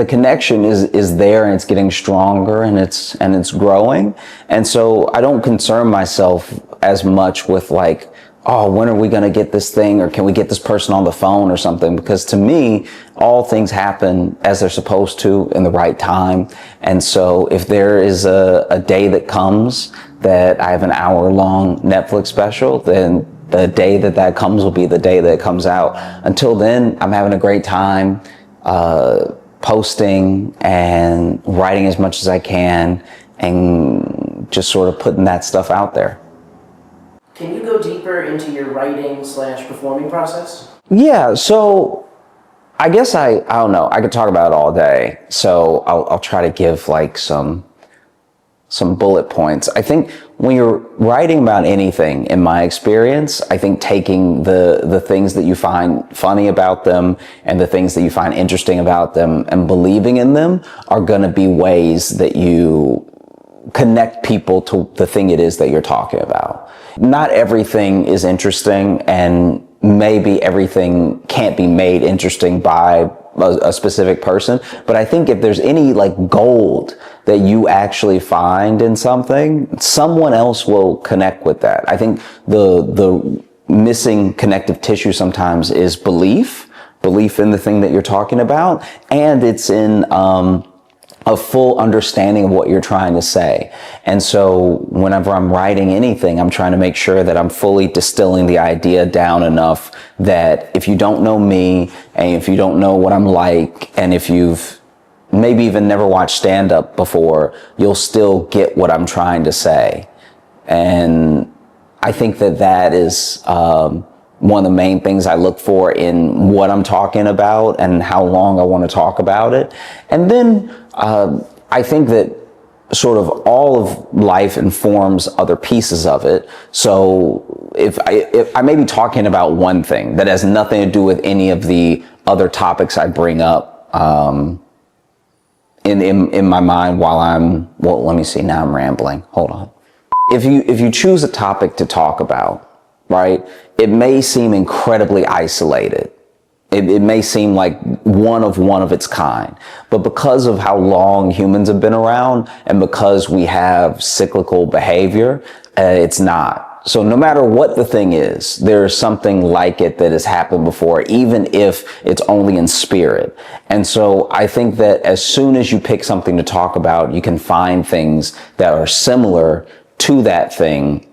connection is there, and it's getting stronger, and it's growing. And so I don't concern myself as much with like, oh, when are we going to get this thing, or can we get this person on the phone or something? Because to me, all things happen as they're supposed to in the right time. And so if there is a day that comes that I have an hour-long Netflix special, then the day that comes will be the day that it comes out. Until then, I'm having a great time posting and writing as much as I can and just sort of putting that stuff out there.
Can you go deeper into your writing/performing process?
Yeah, so I guess I don't know. I could talk about it all day. So I'll try to give like some bullet points. I think when you're writing about anything, in my experience, I think taking the things that you find funny about them and the things that you find interesting about them and believing in them are going to be ways that you connect people to the thing it is that you're talking about. Not everything is interesting, and maybe everything can't be made interesting by a specific person. But I think if there's any like gold that you actually find in something, someone else will connect with that. I think the missing connective tissue sometimes is belief in the thing that you're talking about, and it's in a full understanding of what you're trying to say. And so whenever I'm writing anything, I'm trying to make sure that I'm fully distilling the idea down enough that if you don't know me, and if you don't know what I'm like, and if you've maybe even never watched stand-up before, you'll still get what I'm trying to say. And I think that that is one of the main things I look for in what I'm talking about and how long I want to talk about it. And then I think that sort of all of life informs other pieces of it. So if I may be talking about one thing that has nothing to do with any of the other topics I bring up in my mind while well, let me see, now I'm rambling. Hold on. If you choose a topic to talk about, right, it may seem incredibly isolated. It may seem like one of its kind, but because of how long humans have been around and because we have cyclical behavior, it's not. So no matter what the thing is, there's something like it that has happened before, even if it's only in spirit. And so I think that as soon as you pick something to talk about, you can find things that are similar to that thing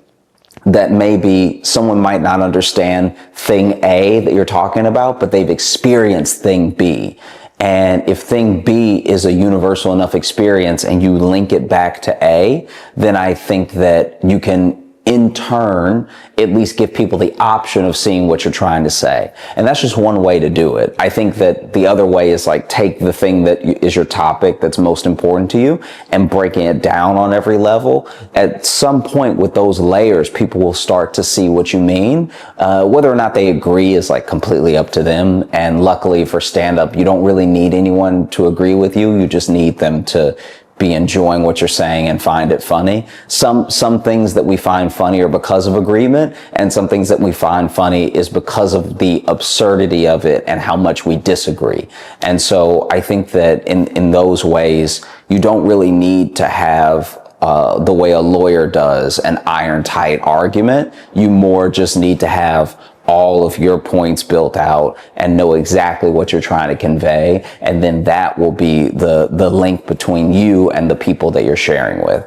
that maybe someone might not understand thing A that you're talking about, but they've experienced thing B. And if thing B is a universal enough experience and you link it back to A, then I think that you can in turn at least give people the option of seeing what you're trying to say. And that's just one way to do it. I think that the other way is like take the thing that is your topic that's most important to you and breaking it down on every level. At some point with those layers, people will start to see what you mean. Whether or not they agree is like completely up to them. And luckily for stand-up, you don't really need anyone to agree with you. You just need them to be enjoying what you're saying and find it funny. Some things that we find funny are because of agreement, and some things that we find funny is because of the absurdity of it and how much we disagree. And so I think that in those ways, you don't really need to have the way a lawyer does an iron tight argument. You more just need to have all of your points built out and know exactly what you're trying to convey. And then that will be the link between you and the people that you're sharing with.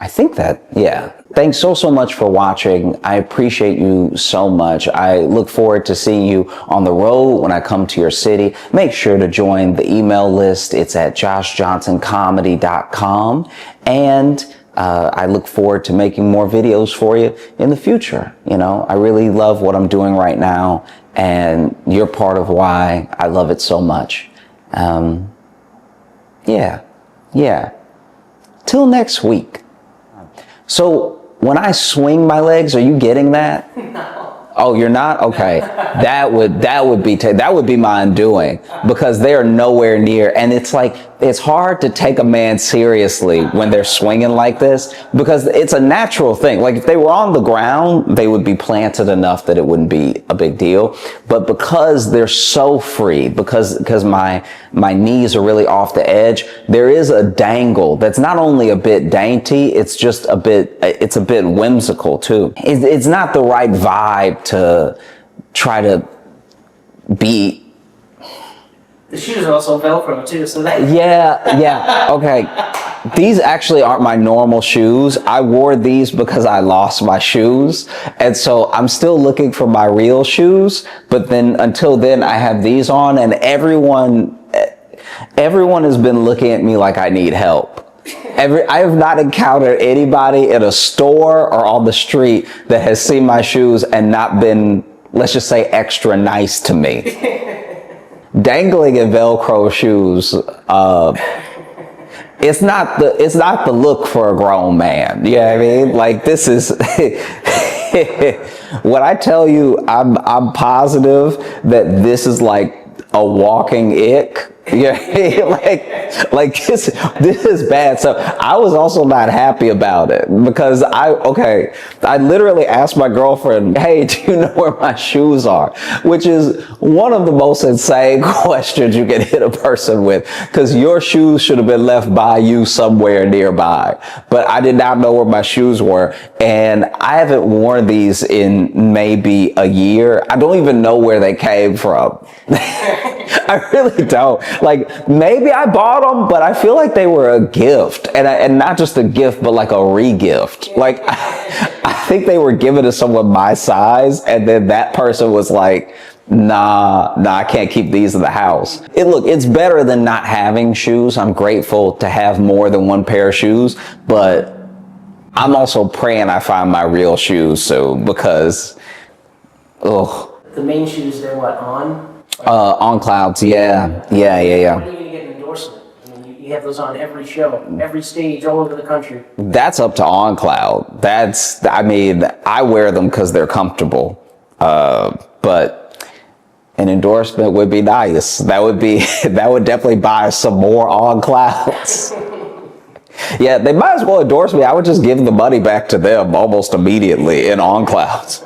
I think that, yeah. Thanks so much for watching. I appreciate you so much. I look forward to seeing you on the road when I come to your city. Make sure to join the email list. It's at joshjohnsoncomedy.com. And I look forward to making more videos for you in the future. You know, I really love what I'm doing right now, and you're part of why I love it so much. Yeah. Till next week. So when I swing my legs, are you getting that? No. Oh, you're not? Okay. That would be my undoing, because they are nowhere near. And it's like, it's hard to take a man seriously when they're swinging like this, because it's a natural thing. Like if they were on the ground, they would be planted enough that it wouldn't be a big deal. But because they're so free, because my knees are really off the edge, there is a dangle that's not only a bit dainty, it's a bit whimsical too. It's not the right vibe to try to be.
The shoes are also Velcro too, so that...
Yeah, okay. These actually aren't my normal shoes. I wore these because I lost my shoes. And so I'm still looking for my real shoes. But then until then, I have these on, and everyone has been looking at me like I need help. I have not encountered anybody in a store or on the street that has seen my shoes and not been, let's just say, extra nice to me. Dangling in Velcro shoes, it's not the look for a grown man. You know what I mean? Like, this is when I tell you I'm positive that this is like a walking ick. Yeah, like this is bad. So I was also not happy about it, because I literally asked my girlfriend, hey, do you know where my shoes are? Which is one of the most insane questions you can hit a person with, because your shoes should have been left by you somewhere nearby. But I did not know where my shoes were, and I haven't worn these in maybe a year. I don't even know where they came from. I really don't. Like maybe I bought them, but I feel like they were a gift, and not just a gift, but like a re-gift. Like I think they were given to someone my size, and then that person was like, nah, I can't keep these in the house. It's better than not having shoes. I'm grateful to have more than one pair of shoes, but I'm also praying I find my real shoes soon because, ugh.
The main shoes, they're what, on?
On clouds, yeah.
When are you going to get an endorsement? I mean, you have those on every show, every stage, all over the country.
That's up to On Cloud. I wear them because they're comfortable. But an endorsement would be nice. That would definitely buy some more On Clouds. Yeah, they might as well endorse me. I would just give the money back to them almost immediately in On Clouds.